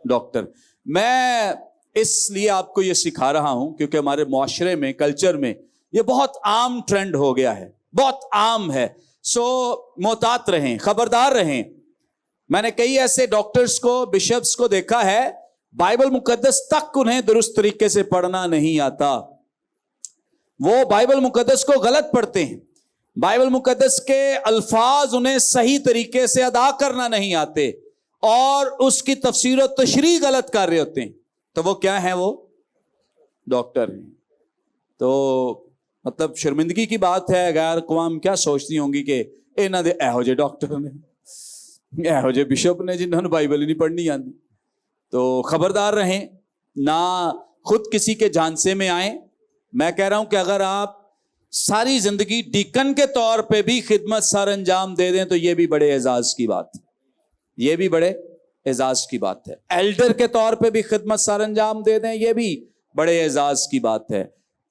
डॉक्टर। मैं इसलिए आपको ये सिखा रहा हूं क्योंकि हमारे मुआशरे में, कल्चर में ये बहुत आम ट्रेंड हो गया है, बहुत आम है। सो मोहतात रहें, खबरदार रहें। मैंने कई ऐसे डॉक्टर्स को, बिशप्स को देखा है, बाइबल मुकद्दस तक उन्हें दुरुस्त तरीके से पढ़ना नहीं आता। वो बाइबल मुकद्दस को गलत पढ़ते हैं, बाइबल मुकद्दस के अल्फाज उन्हें सही तरीके से अदा करना नहीं आते, और उसकी तफसीर और तशरीह गलत कर रहे होते हैं। तो वो क्या है? वो डॉक्टर हैं। तो मतलब शर्मिंदगी की बात है, गैर कौम क्या सोचती होंगी कि इन्हां दे एहो जे डॉक्टर ने, एहो जे बिशप ने जिन्होंने बाइबल ही नहीं पढ़नी आती। तो खबरदार रहें, ना खुद किसी के झांसे में आए। मैं कह रहा हूं कि अगर आप सारी जिंदगी डीकन के तौर पे भी खिदमत सर अंजाम दे दें तो ये भी बड़े एजाज की बात है, ये भी बड़े एजाज की बात है। एल्डर के तौर पे भी खिदमत सर अंजाम दे दें, ये भी बड़े एजाज की बात है।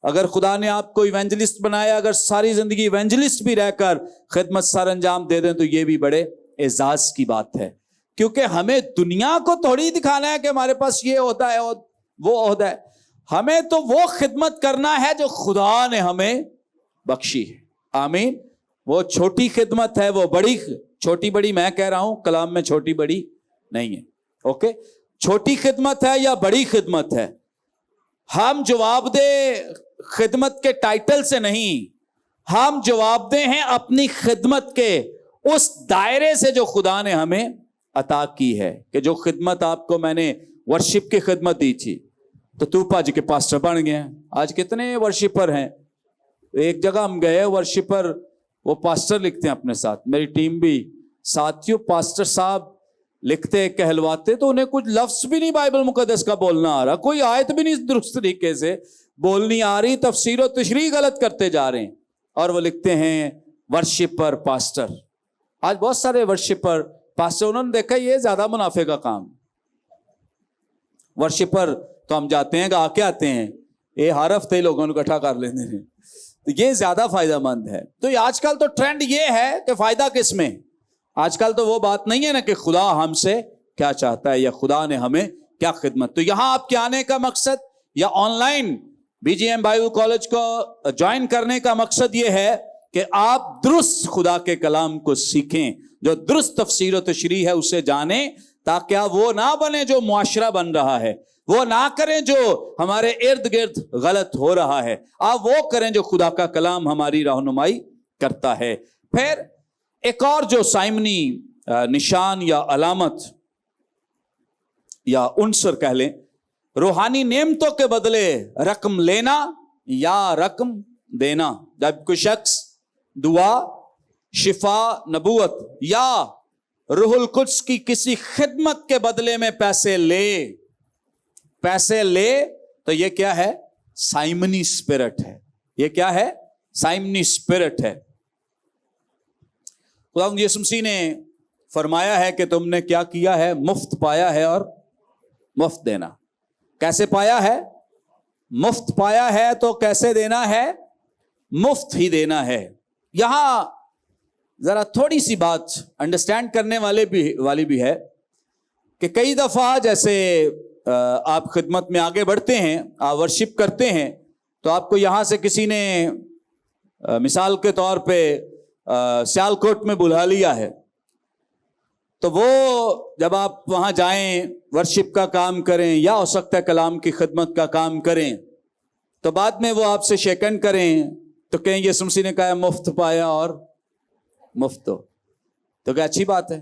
अगर खुदा ने आपको इवेंजलिस्ट बनाया, अगर सारी जिंदगी इवेंजलिस्ट भी रहकर खिदमत सर अंजाम दे दें तो ये भी बड़े एजाज की बात है। क्योंकि हमें दुनिया को थोड़ी दिखाना है कि हमारे पास ये होता है और वो ओहदा है। हमें तो वो खिदमत करना है जो खुदा ने हमें बख्शी है। आमीन। वो छोटी खिदमत है, वो बड़ी, छोटी बड़ी मैं कह रहा हूं, कलाम में छोटी बड़ी नहीं है। ओके, छोटी खिदमत है या बड़ी खिदमत है, हम जवाबदेह खिदमत के टाइटल से नहीं, हम जवाबदेह हैं अपनी खिदमत के उस दायरे से जो खुदा ने हमें अता की है। कि जो खिदमत आपको मैंने वर्शिप की खिदमत दी थी तो तू पाजी के पास्टर बन गया। आज कितने वर्शिपर हैं, एक जगह हम गए, वर्शिपर वो पास्टर लिखते हैं अपने साथ, मेरी टीम भी साथियों, पास्टर साहब लिखते कहलवाते तो उन्हें कुछ लफ्ज भी नहीं बाइबल मुकद्दस का बोलना आ रहा, कोई आयत भी नहीं दुरुस्त तरीके से बोलनी आ रही, तफसीर और तशरीह गलत करते जा रहे हैं, और वो लिखते हैं वर्शिपर पास्टर। आज बहुत सारे वर्शिपर पास्टर, उन्होंने देखा ये ज्यादा मुनाफे का काम। वर्शिपर तो हम जाते हैं, गा के आते हैं, ये हर हफ्ते लोगों को इकट्ठा कर लेते हैं, तो ये ज्यादा फायदेमंद है। तो ये आजकल तो ट्रेंड ये है कि फायदा किसमें, आजकल तो वो बात नहीं है ना कि खुदा हमसे क्या चाहता है या खुदा ने हमें क्या खिदमत। तो यहां आपके आने का मकसद या ऑनलाइन बीजीएम बाइबल कॉलेज को ज्वाइन करने का मकसद ये है कि आप दुरुस्त खुदा के कलाम को सीखें, जो दुरुस्त तफसीर और तशरीह है उसे जानें, ताकि वो ना बने जो मुआशरा बन रहा है, वो ना करें जो हमारे इर्द गिर्द गलत हो रहा है, आप वो करें जो खुदा का कलाम हमारी रहनुमाई करता है। फिर एक और जो साइमनी निशान या अलामत या उनसर कह लें, रूहानी नेमतों के बदले रकम लेना या रकम देना। जब कोई शख्स दुआ, शिफा, नबूवत या रूहुल कुद्स की किसी खिदमत के बदले में पैसे ले तो ये क्या है? साइमनी स्पिरिट है। ये क्या है? साइमनी स्पिरिट है। खुदावंद यीशु मसीह ने फरमाया है कि तुमने क्या किया है, मुफ्त पाया है और मुफ्त देना। कैसे पाया है? मुफ्त पाया है तो कैसे देना है? मुफ्त ही देना है। यहां जरा थोड़ी सी बात अंडरस्टैंड करने वाली भी है कि कई दफा जैसे आप खिदमत में आगे बढ़ते हैं, आप वर्शिप करते हैं, तो आपको यहां से किसी ने मिसाल के तौर पे सियालकोट में बुला लिया है, तो वो जब आप वहां जाएं, वर्शिप का काम करें या हो सकता है कलाम की खिदमत का काम करें, तो बाद में वो आपसे शेकन करें तो कहें यीशु मसीह ने कहा मुफ्त पाया और मुफ्त हो। तो क्या अच्छी बात है?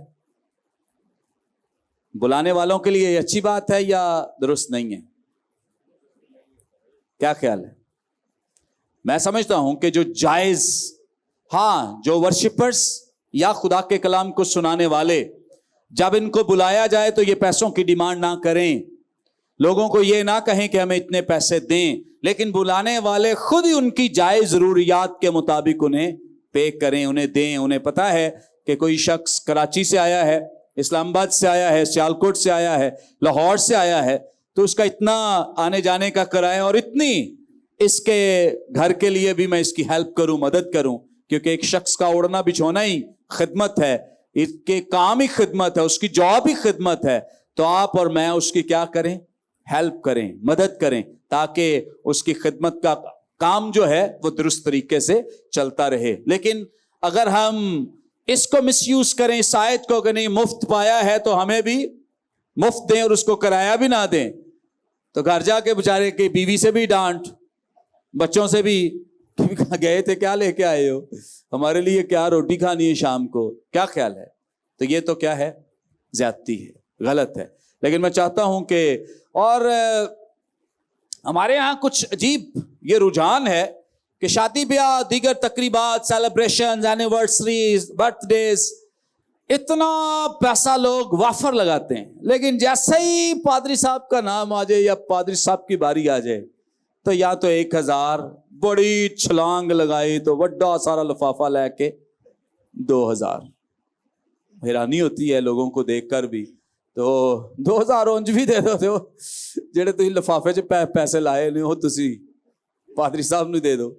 बुलाने वालों के लिए अच्छी बात है या दुरुस्त नहीं है? क्या ख्याल है? मैं समझता हूं कि जो जायज, हाँ, जो वर्शिपर्स या खुदा के कलाम को सुनाने वाले, जब इनको बुलाया जाए तो ये पैसों की डिमांड ना करें, लोगों को ये ना कहें कि हमें इतने पैसे दें, लेकिन बुलाने वाले खुद ही उनकी जायज जरूरियात के मुताबिक उन्हें पे करें, उन्हें दें। उन्हें पता है कि कोई शख्स कराची से आया है, इस्लामाबाद से आया है, सियालकोट से आया है, लाहौर से आया है, तो उसका इतना आने जाने का किराया और इतनी इसके घर के लिए भी मैं इसकी हेल्प करूं, मदद करूं, क्योंकि एक शख्स का ओढ़ना बिछोना ही खिदमत है, इसके काम ही खिदमत है, उसकी जॉब ही खिदमत है। तो आप और मैं उसकी क्या करें? हेल्प करें, मदद करें, ताकि उसकी खिदमत का काम जो है वो दुरुस्त तरीके से चलता रहे। लेकिन अगर हम इसको मिसयूज करें, इस आयत को, कि नहीं मुफ्त पाया है तो हमें भी मुफ्त दें और उसको किराया भी ना दें, तो घर जाके बेचारे की बीवी से भी डांट, बच्चों से भी, गए थे क्या लेके आए हो, हमारे लिए क्या रोटी खानी है शाम को, क्या ख्याल है? तो ये तो क्या है? ज्यादती है, गलत है। लेकिन मैं चाहता हूं कि, और हमारे यहाँ कुछ अजीब ये रुझान है कि शादी ब्याह, दीगर तकरीबात, सेलिब्रेशन, एनिवर्सरीज, बर्थडेज, इतना पैसा लोग वाफर लगाते हैं, लेकिन जैसे ही पादरी साहब का नाम आ जाए या पादरी साहब की बारी आ जाए, तो या तो 1000 बड़ी छलांग लगाई तो बड़ा सारा लिफाफा लेके 2000। हैरानी होती है लोगों को देखकर भी। तो 2000 ਉਂਝ भी दे दो, ਜਿਹੜੇ ਤੁਸੀਂ ਲਿਫਾਫੇ 'ਚ ਪੈਸੇ ਲਾਏ ਨੇ ਉਹ ਤੁਸੀਂ ਪਾਦਰੀ ਸਾਹਿਬ ਨੂੰ ਦੇ ਦਿਓ,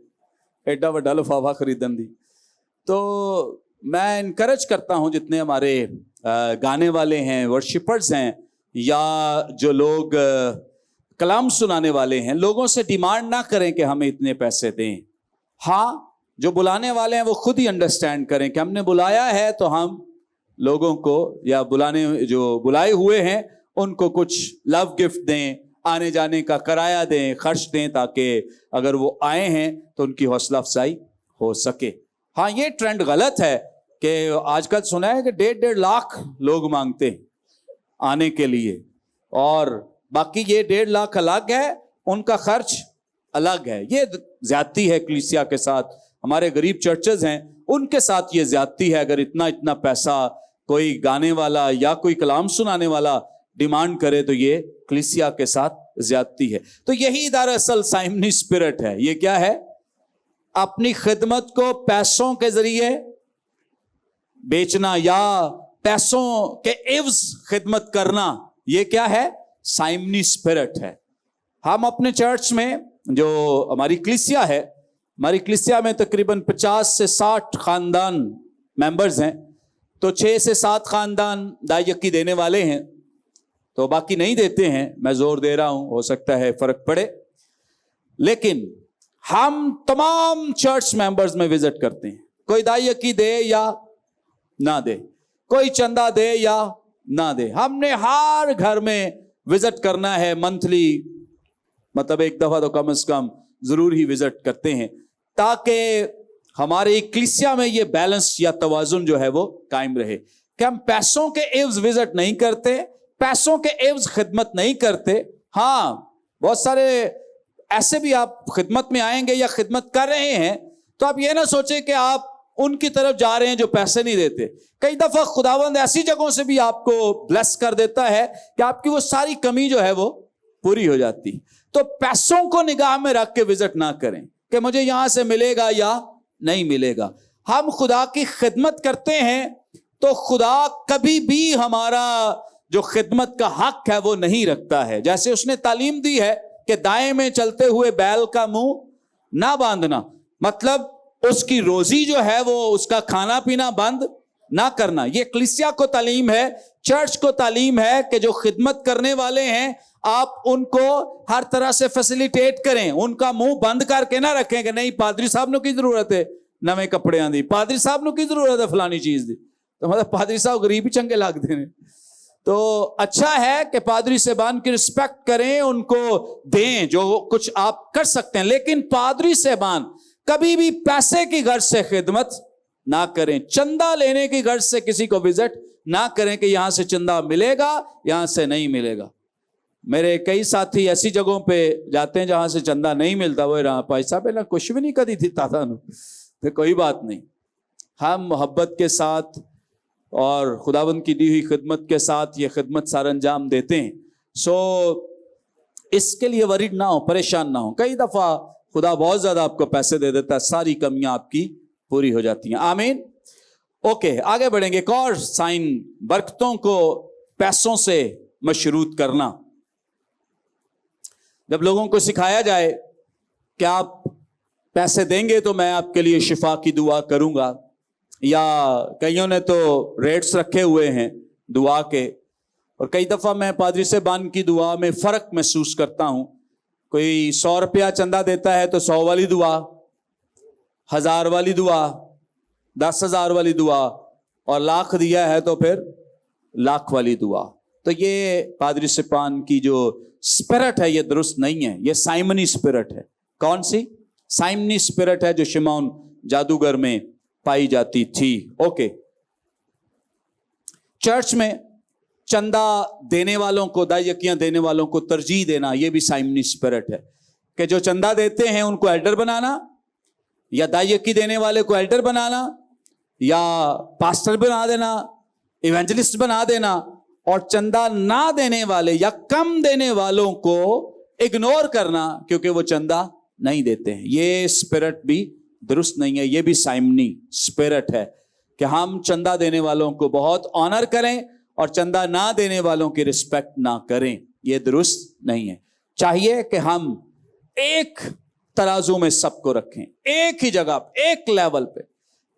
ਐਡਾ ਵੱਡਾ ਲਿਫਾਫਾ ਖਰੀਦਣ ਦੀ। तो मैं इनकरेज करता हूं जितने हमारे गाने वाले हैं, वर्शिपर्स हैं, या जो लोग कलाम सुनाने वाले हैं, लोगों से डिमांड ना करें कि हमें इतने पैसे दें। हाँ, जो बुलाने वाले हैं वो खुद ही अंडरस्टैंड करें कि हमने बुलाया है तो हम लोगों को, या जो बुलाए हुए हैं उनको कुछ लव गिफ्ट दें, आने जाने का किराया दें, खर्च दें, ताकि अगर वो आए हैं तो उनकी हौसला अफजाई हो सके। हाँ, ये ट्रेंड गलत है कि आजकल सुना है कि 1.5 लाख लोग मांगते हैं आने के लिए, और बाकी ये 1.5 लाख अलग है, उनका खर्च अलग है। ये ज्यादती है कलीसिया के साथ। हमारे गरीब चर्चेज हैं उनके साथ ये ज्यादती है। अगर इतना इतना पैसा कोई गाने वाला या कोई कलाम सुनाने वाला डिमांड करे तो ये कलीसिया के साथ ज्यादती है। तो यही दरअसल साइमनी स्पिरिट है। ये क्या है? अपनी खिदमत को पैसों के जरिए बेचना या पैसों के एवज खिदमत करना, ये क्या है? साइमनी स्पिरिट है। हम अपने चर्च में, जो हमारी कलीसिया है, हमारी कलीसिया में तकरीबन 50 से 60 खानदान मेंबर्स हैं, तो 6 से 7 खानदान दायकी देने वाले हैं, तो बाकी नहीं देते हैं। मैं जोर दे रहा हूं, हो सकता है फर्क पड़े, लेकिन हम तमाम चर्च मेंबर्स में विजिट करते हैं। कोई दायकी दे या ना दे, कोई चंदा दे या ना दे, हमने हर घर में विजिट करना है। मंथली, मतलब एक दफा तो कम से कम जरूर ही विजिट करते हैं, ताकि हमारे कलीसिया में ये बैलेंस या तवाजुन जो है वो कायम रहे, कि हम पैसों के एवज विजिट नहीं करते, पैसों के एवज खिदमत नहीं करते। हाँ, बहुत सारे ऐसे भी आप खिदमत में आएंगे या खिदमत कर रहे हैं, तो आप ये ना सोचे कि आप उनकी तरफ जा रहे हैं जो पैसे नहीं देते। कई दफा खुदावंद ऐसी जगहों से भी आपको ब्लेस कर देता है कि आपकी वो सारी कमी जो है वो पूरी हो जाती। तो पैसों को निगाह में रख के विजिट ना करें कि मुझे यहां से मिलेगा या नहीं मिलेगा। ہم خدا کی خدمت کرتے ہیں تو خدا کبھی بھی ہمارا جو خدمت کا حق ہے وہ نہیں رکھتا ہے. جیسے اس نے تعلیم دی ہے کہ دائیں میں چلتے ہوئے بیل کا منہ نہ باندھنا، مطلب اس کی روزی جو ہے وہ اس کا کھانا پینا بند نہ کرنا. یہ کلیسیا کو تعلیم ہے، چرچ کو تعلیم ہے کہ جو خدمت کرنے والے ہیں آپ ان کو ہر طرح سے فیسیلیٹیٹ کریں، ان کا منہ بند کر کے نہ رکھیں کہ نہیں پادری صاحب نو کی ضرورت ہے نویں کپڑے دی، پادری صاحب نو کی ضرورت ہے فلانی چیز دی. تو مطلب پادری صاحب غریب ہی چنگے لگتے ہیں. تو اچھا ہے کہ پادری صاحبان کی رسپیکٹ کریں، ان کو دیں جو کچھ آپ کر سکتے ہیں، لیکن پادری صاحبان کبھی بھی پیسے کی غرض سے خدمت نہ کریں، چندہ لینے کی غرض سے کسی کو وزٹ نہ کریں کہ یہاں سے چندہ ملے گا یہاں سے نہیں ملے گا. میرے کئی ساتھی ایسی جگہوں پہ جاتے ہیں جہاں سے چندہ نہیں ملتا، وہ رہا بھائی صاحب نہ کچھ بھی نہیں کری تھی تاتا نو. تو کوئی بات نہیں، ہم محبت کے ساتھ اور خداوند کی دی ہوئی خدمت کے ساتھ یہ خدمت سر انجام دیتے ہیں. سو اس کے لیے ورڈ نہ ہو، پریشان نہ ہو. کئی دفعہ خدا بہت زیادہ آپ کو پیسے دے دیتا ہے، ساری کمیاں آپ کی پوری ہو جاتی ہیں. آمین. اوکے آگے بڑھیں گے. ایک اور سائن، برکتوں کو پیسوں سے مشروط کرنا. جب لوگوں کو سکھایا جائے کہ آپ پیسے دیں گے تو میں آپ کے لیے شفا کی دعا کروں گا، یا کئیوں نے تو ریٹس رکھے ہوئے ہیں دعا کے، اور کئی دفعہ میں پادری صاحبان کی دعا میں فرق محسوس کرتا ہوں. کوئی 100 روپیہ چندہ دیتا ہے تو 100 والی دعا، 1000 والی دعا، 10,000 والی دعا، اور لاکھ دیا ہے تو پھر لاکھ والی دعا. تو یہ پادری صاحبان کی جو اسپرٹ ہے یہ درست نہیں ہے. یہ سائمنی اسپرٹ ہے. کون سی؟ سائمنی اسپرٹ ہے جو شمعون جادوگر میں پائی جاتی تھی. اوکے. چرچ میں چندہ دینے والوں کو، دائیکیاں دینے والوں کو ترجیح دینا، یہ بھی سائمنی اسپرٹ ہے کہ جو چندہ دیتے ہیں ان کو ایلڈر بنانا، یا دائیکی دینے والے کو ایلڈر بنانا، یا پاسٹر بنا دینا، ایونجلسٹ بنا دینا، اور چندہ نہ دینے والے یا کم دینے والوں کو اگنور کرنا کیونکہ وہ چندہ نہیں دیتے ہیں. یہ اسپرٹ بھی درست نہیں ہے. یہ بھی سائمنی اسپرٹ ہے کہ ہم چندہ دینے والوں کو بہت آنر کریں اور چندہ نہ دینے والوں کی رسپیکٹ نہ کریں. یہ درست نہیں ہے. چاہیے کہ ہم ایک ترازو میں سب کو رکھیں، ایک ہی جگہ، ایک لیول پہ.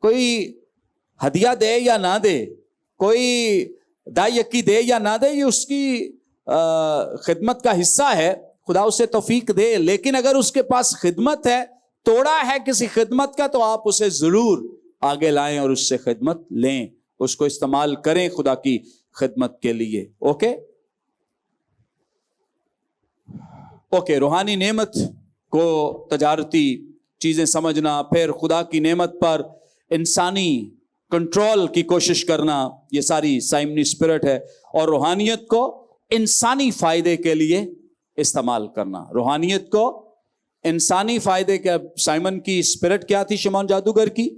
کوئی ہدیہ دے یا نہ دے، کوئی دائیکی دے یا نہ دے، یہ اس کی خدمت کا حصہ ہے، خدا اسے توفیق دے. لیکن اگر اس کے پاس خدمت ہے، توڑا ہے کسی خدمت کا، تو آپ اسے ضرور آگے لائیں اور اس سے خدمت لیں، اس کو استعمال کریں خدا کی خدمت کے لیے. Okay okay. روحانی نعمت کو تجارتی چیزیں سمجھنا، پھر خدا کی نعمت پر انسانی کنٹرول کی کوشش کرنا، یہ ساری سائمنی اسپرٹ ہے. اور روحانیت کو انسانی فائدے کے لیے استعمال کرنا. روحانیت کو انسانی فائدے کے. سائمن کی اسپرٹ کیا تھی شمعون جادوگر کی؟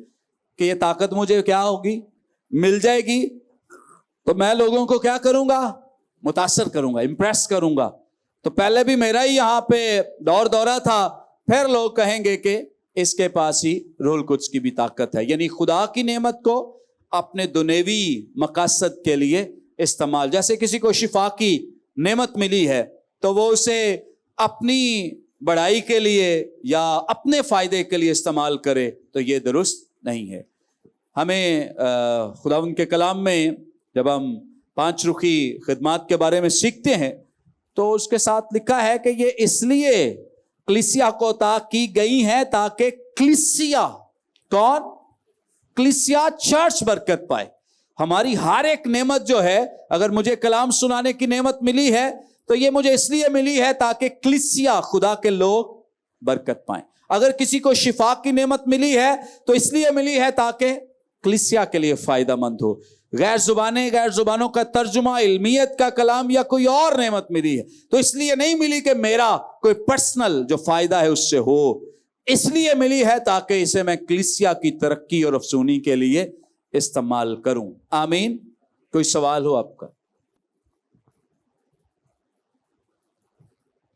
کہ یہ طاقت مجھے کیا ہوگی؟ مل جائے گی تو میں لوگوں کو کیا کروں گا؟ متاثر کروں گا، امپریس کروں گا. تو پہلے بھی میرا ہی یہاں پہ دورہ تھا، پھر لوگ کہیں گے کہ اس کے پاس ہی روح القدس کی بھی طاقت ہے. یعنی خدا کی نعمت کو اپنے دنیوی مقاصد کے لیے استعمال. جیسے کسی کو شفا کی نعمت ملی ہے تو وہ اسے اپنی بڑائی کے لیے یا اپنے فائدے کے لیے استعمال کرے تو یہ درست نہیں ہے. ہمیں خداوند کے کلام میں جب ہم 5 رخی خدمات کے بارے میں سیکھتے ہیں تو اس کے ساتھ لکھا ہے کہ یہ اس لیے کلیسیا کو عطا کی گئی ہیں تاکہ کلیسیا، کون؟ کلیسیا چرچ برکت پائے. ہماری ہر ایک نعمت جو ہے، اگر مجھے کلام سنانے کی نعمت ملی ہے تو یہ مجھے اس لیے ملی ہے تاکہ کلیسیا، خدا کے لوگ برکت پائیں. اگر کسی کو شفا کی نعمت ملی ہے تو اس لیے ملی ہے تاکہ کلیسیا کے لیے فائدہ مند ہو. غیر زبانوں کا ترجمہ، علمیت کا کلام یا کوئی اور نعمت ملی ہے تو اس لیے نہیں ملی کہ میرا کوئی پرسنل جو فائدہ ہے اس سے ہو، اس لیے ملی ہے تاکہ اسے میں کلیسیا کی ترقی اور افزونی کے لیے استعمال کروں. آمین. کوئی سوال ہو آپ کا؟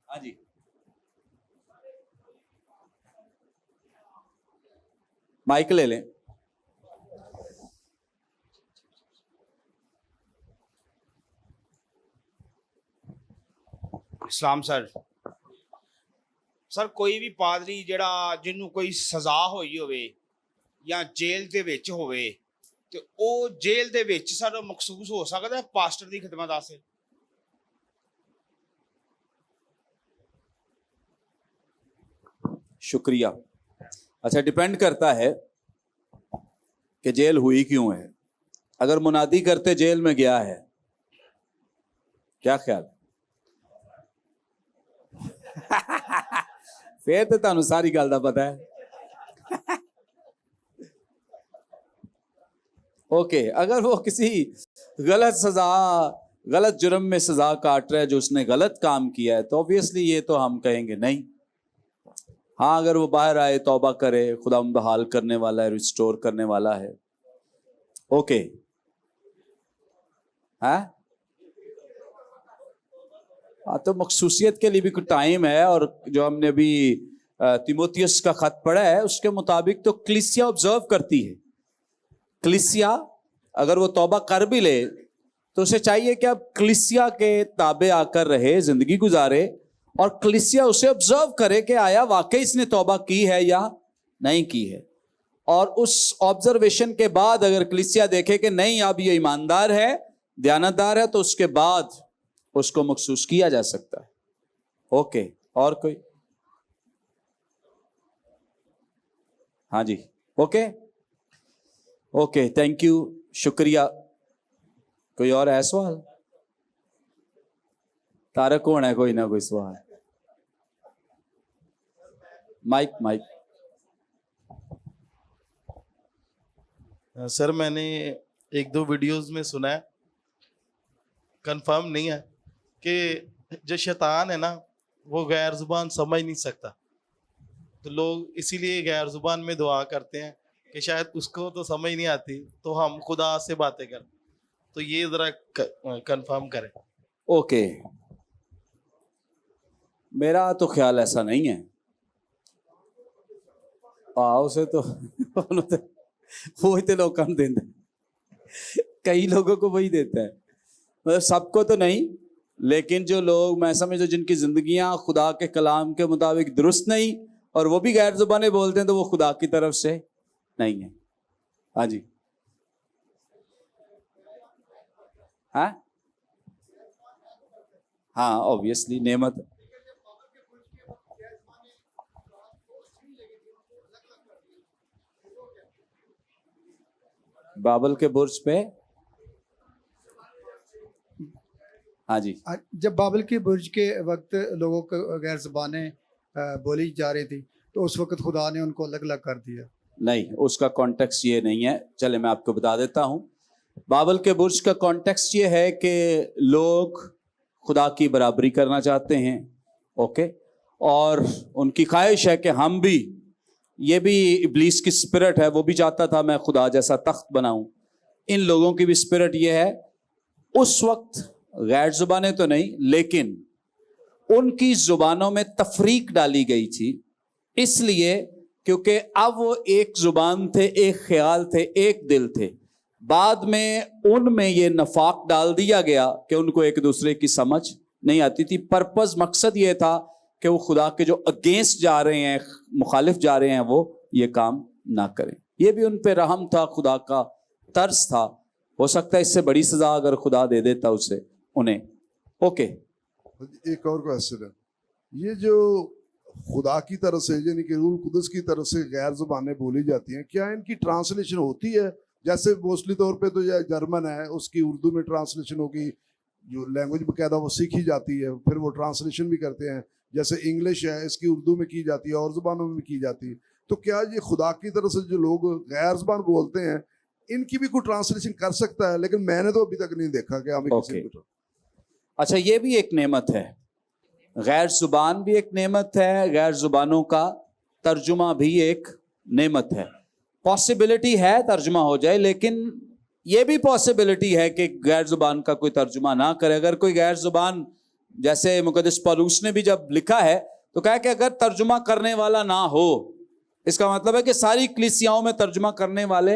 ہاں جی. مائک لے لیں. ਇਸਲਾਮ ਸਰ ਕੋਈ ਵੀ ਪਾਦਰੀ ਜਿਹੜਾ ਜਿਹਨੂੰ ਕੋਈ ਸਜ਼ਾ ਹੋਈ ਹੋਵੇ ਜਾਂ ਜੇਲ੍ਹ ਦੇ ਵਿੱਚ ਹੋਵੇ ਤੇ ਉਹ ਜੇਲ੍ਹ ਦੇ ਵਿੱਚ ਸਰ ਮਖਸੂਸ ਹੋ ਸਕਦਾ ਹੈ ਪਾਸਟਰ ਦੀ ਖਿਦਮਤ ਵਾਸਤੇ? शुक्रिया। अच्छा, डिपेंड करता है कि जेल हुई क्यों है। अगर मुनादी करते जेल में गया है, क्या ख्याल? फिर तो तुहानू सारी गल दा पता है। ओके, अगर वो किसी गलत सजा, गलत जुर्म में सजा काट रहा है, जो उसने गलत काम किया है, तो ऑब्वियसली ये तो हम कहेंगे नहीं। हाँ, अगर वो बाहर आए, तौबा करे, खुदा बहाल करने वाला है, रिस्टोर करने वाला है, ओके। हाँ, तो मखसूसियत के लिए भी कुछ टाइम है, और जो हमने अभी तिमोथियस का खत पढ़ा है उसके मुताबिक तो कलीसिया ऑब्जर्व करती है। कलीसिया अगर वो तौबा कर भी ले तो उसे चाहिए कि अब कलीसिया के ताबे आकर रहे, जिंदगी गुजारे, और कलीसिया उसे ऑब्जर्व करे कि आया वाकई इसने तौबा की है या नहीं की है। और उस ऑब्जर्वेशन के बाद अगर कलीसिया देखे कि नहीं अब ये ईमानदार है, दयानतदार है, तो उसके बाद उसको मखसूस किया जा सकता है। ओके, और कोई? हाँ जी, ओके ओके, थैंक यू, शुक्रिया। कोई और है सवाल? तारक कौन है? कोई ना कोई सवाल? माइक। सर मैंने एक दो वीडियोस में सुना है, कंफर्म नहीं है, कि जो शैतान है ना वो गैर जुबान समझ नहीं सकता, तो लोग इसीलिए गैर जुबान में दुआ करते हैं कि शायद उसको तो समझ नहीं आती तो हम खुदा से बातें करें। तो ये जरा कंफर्म करें। ओके, मेरा तो ख्याल ऐसा नहीं है। उसे तो वही तो लोग कम देते, कई लोगों को वही देता है, मतलब सबको तो नहीं, लेकिन जो लोग मैं समझता जिनकी जिंदगियां खुदा के कलाम के मुताबिक दुरुस्त नहीं और वो भी गैर जुबाने बोलते हैं, तो वो खुदा की तरफ से नहीं है। हाँ जी, हाँ ऑब्वियसली नेमत। बाबल के बुर्ज पे, हाँ जी, जब बाबल के बुर्ज के वक्त लोगों को गैर ज़बानें बोली जा रही थी तो उस वक्त खुदा ने उनको अलग अलग कर दिया। नहीं, उसका कॉन्टेक्स्ट ये नहीं है। चले मैं आपको बता देता हूँ। बाबल के बुर्ज का कॉन्टेक्स्ट ये है कि लोग खुदा की बराबरी करना चाहते हैं, ओके, और उनकी ख्वाहिश है कि हम भी, ये भी इब्लीस की स्पिरिट है, वो भी चाहता था मैं खुदा जैसा तख्त बनाऊं। इन लोगों की भी स्पिरिट ये है। उस वक्त गैर जुबानें तो नहीं, लेकिन उनकी जुबानों में तफरीक डाली गई थी, इसलिए क्योंकि अब वो एक जुबान थे, एक ख्याल थे, एक दिल थे। बाद में उनमें ये नफाक डाल दिया गया कि उनको एक दूसरे की समझ नहीं आती थी। पर्पस, मकसद ये था कि वो खुदा के जो अगेंस्ट जा रहे हैं, मुखालिफ जा रहे हैं, वो ये काम ना करें। ये भी उन पे रहम था, खुदा का तर्स था। हो सकता है इससे बड़ी सजा अगर खुदा दे देता उसे उन्हें। ओके, एक और क्वेश्चन है, ये जो खुदा की तरफ से यानी कि रूह कुदस की तरफ से गैर जुबानें बोली जाती हैं, क्या इनकी ट्रांसलेशन होती है? जैसे मोस्टली तौर पे तो ये जर्मन है, उसकी उर्दू में ट्रांसलेशन होगी, जो लैंग्वेज बकायदा वो सीखी जाती है, फिर वो ट्रांसलेशन भी करते हैं। जैसे इंग्लिश है, इसकी उर्दू में की जाती है और जुबानों में भी की जाती है। तो क्या ये खुदा की तरफ से जो लोग गैर जुबान बोलते हैं, इनकी भी कोई ट्रांसलेशन कर सकता है? लेकिन मैंने तो अभी तक नहीं देखा कि हमें किसी को। अच्छा, ये भी एक नेमत है, गैर जुबान भी एक नेमत है, गैर जुबानों का तर्जुमा भी एक नेमत है। पॉसिबिलिटी है तर्जुमा हो जाए, लेकिन ये भी पॉसिबिलिटी है कि गैर जुबान का कोई तर्जुमा ना करे। अगर कोई गैर जुबान, जैसे मुकद्दस पौलुस ने भी जब लिखा है तो कहा कि अगर तर्जुमा करने वाला ना हो, इसका मतलब है कि सारी कलीसियाओं में तर्जुमा करने वाले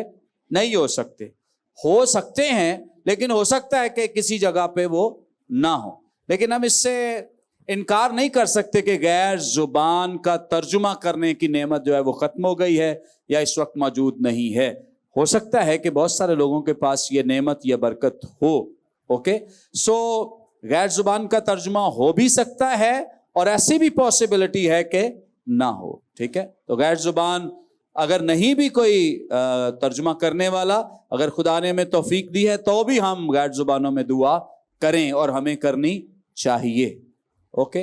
नहीं हो सकते हैं, लेकिन हो सकता है कि किसी जगह पे वो ना हो। लेकिन हम इससे इनकार नहीं कर सकते कि गैर जुबान का तर्जुमा करने की नेमत जो है वो खत्म हो गई है या इस वक्त मौजूद नहीं है। हो सकता है कि बहुत सारे लोगों के पास ये नेमत या बरकत हो। ओके, सो गैर जुबान का तर्जुमा हो भी सकता है और ऐसी भी पॉसिबिलिटी है कि ना हो। ठीक है, तो गैर जुबान अगर नहीं भी कोई तर्जुमा करने वाला, अगर खुदा ने हमें तौफीक दी है तो भी हम गैर जुबानों में दुआ करें और हमें करनी चाहिए। ओके,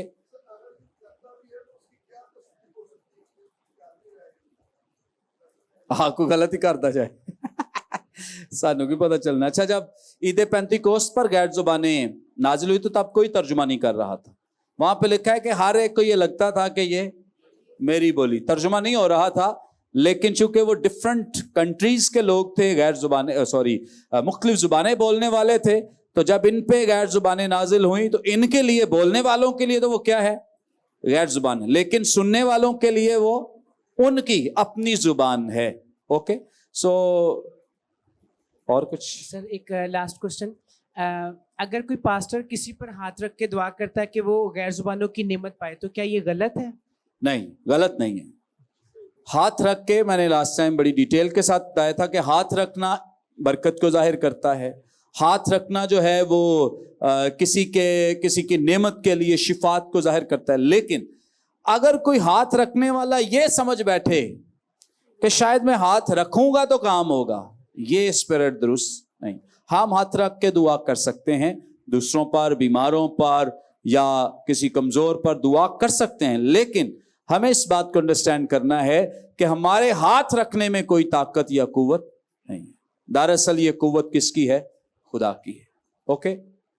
हाँ, कोई गलती करता जाए सानू की पता चलना। अच्छा, जब ईद पेंतिकोस्त पर गैर जुबाने नाजिल हुई तो तब कोई तर्जुमा नहीं कर रहा था। वहां पे लिखा है कि हर एक को ये लगता था कि ये मेरी बोली, तर्जुमा नहीं हो रहा था। लेकिन चूंकि वो डिफरेंट कंट्रीज के लोग थे, गैर जुबाने मुख्तलिफ जुबानें बोलने वाले थे, तो जब इन पे गैर जुबानें नाजिल हुई तो इनके लिए, बोलने वालों के लिए तो वो क्या है, गैर जुबान है, लेकिन सुनने वालों के लिए वो उनकी अपनी जुबान है। ओके, सो और कुछ? सर एक लास्ट क्वेश्चन, अगर कोई पास्टर किसी पर हाथ रख के दुआ करता है कि वो गैर जुबानों की नेमत पाए, तो क्या ये गलत है? नहीं, गलत नहीं है। हाथ रख के, मैंने लास्ट टाइम बड़ी डिटेल के साथ बताया था कि हाथ रखना बरकत को जाहिर करता है। हाथ रखना जो है वो किसी की नेमत के लिए शिफात को जाहिर करता है। लेकिन अगर कोई हाथ रखने वाला ये समझ बैठे कि शायद मैं हाथ रखूंगा तो काम होगा, ये स्पिरिट दुरुस्त नहीं। हम हाथ रख के दुआ कर सकते हैं, दूसरों पर, बीमारों पर या किसी कमजोर पर दुआ कर सकते हैं, लेकिन हमें इस बात को अंडरस्टैंड करना है कि हमारे हाथ रखने में कोई ताकत या कुव्वत नहीं है। दरअसल ये कुव्वत किसकी है? खुदा की है। ओके।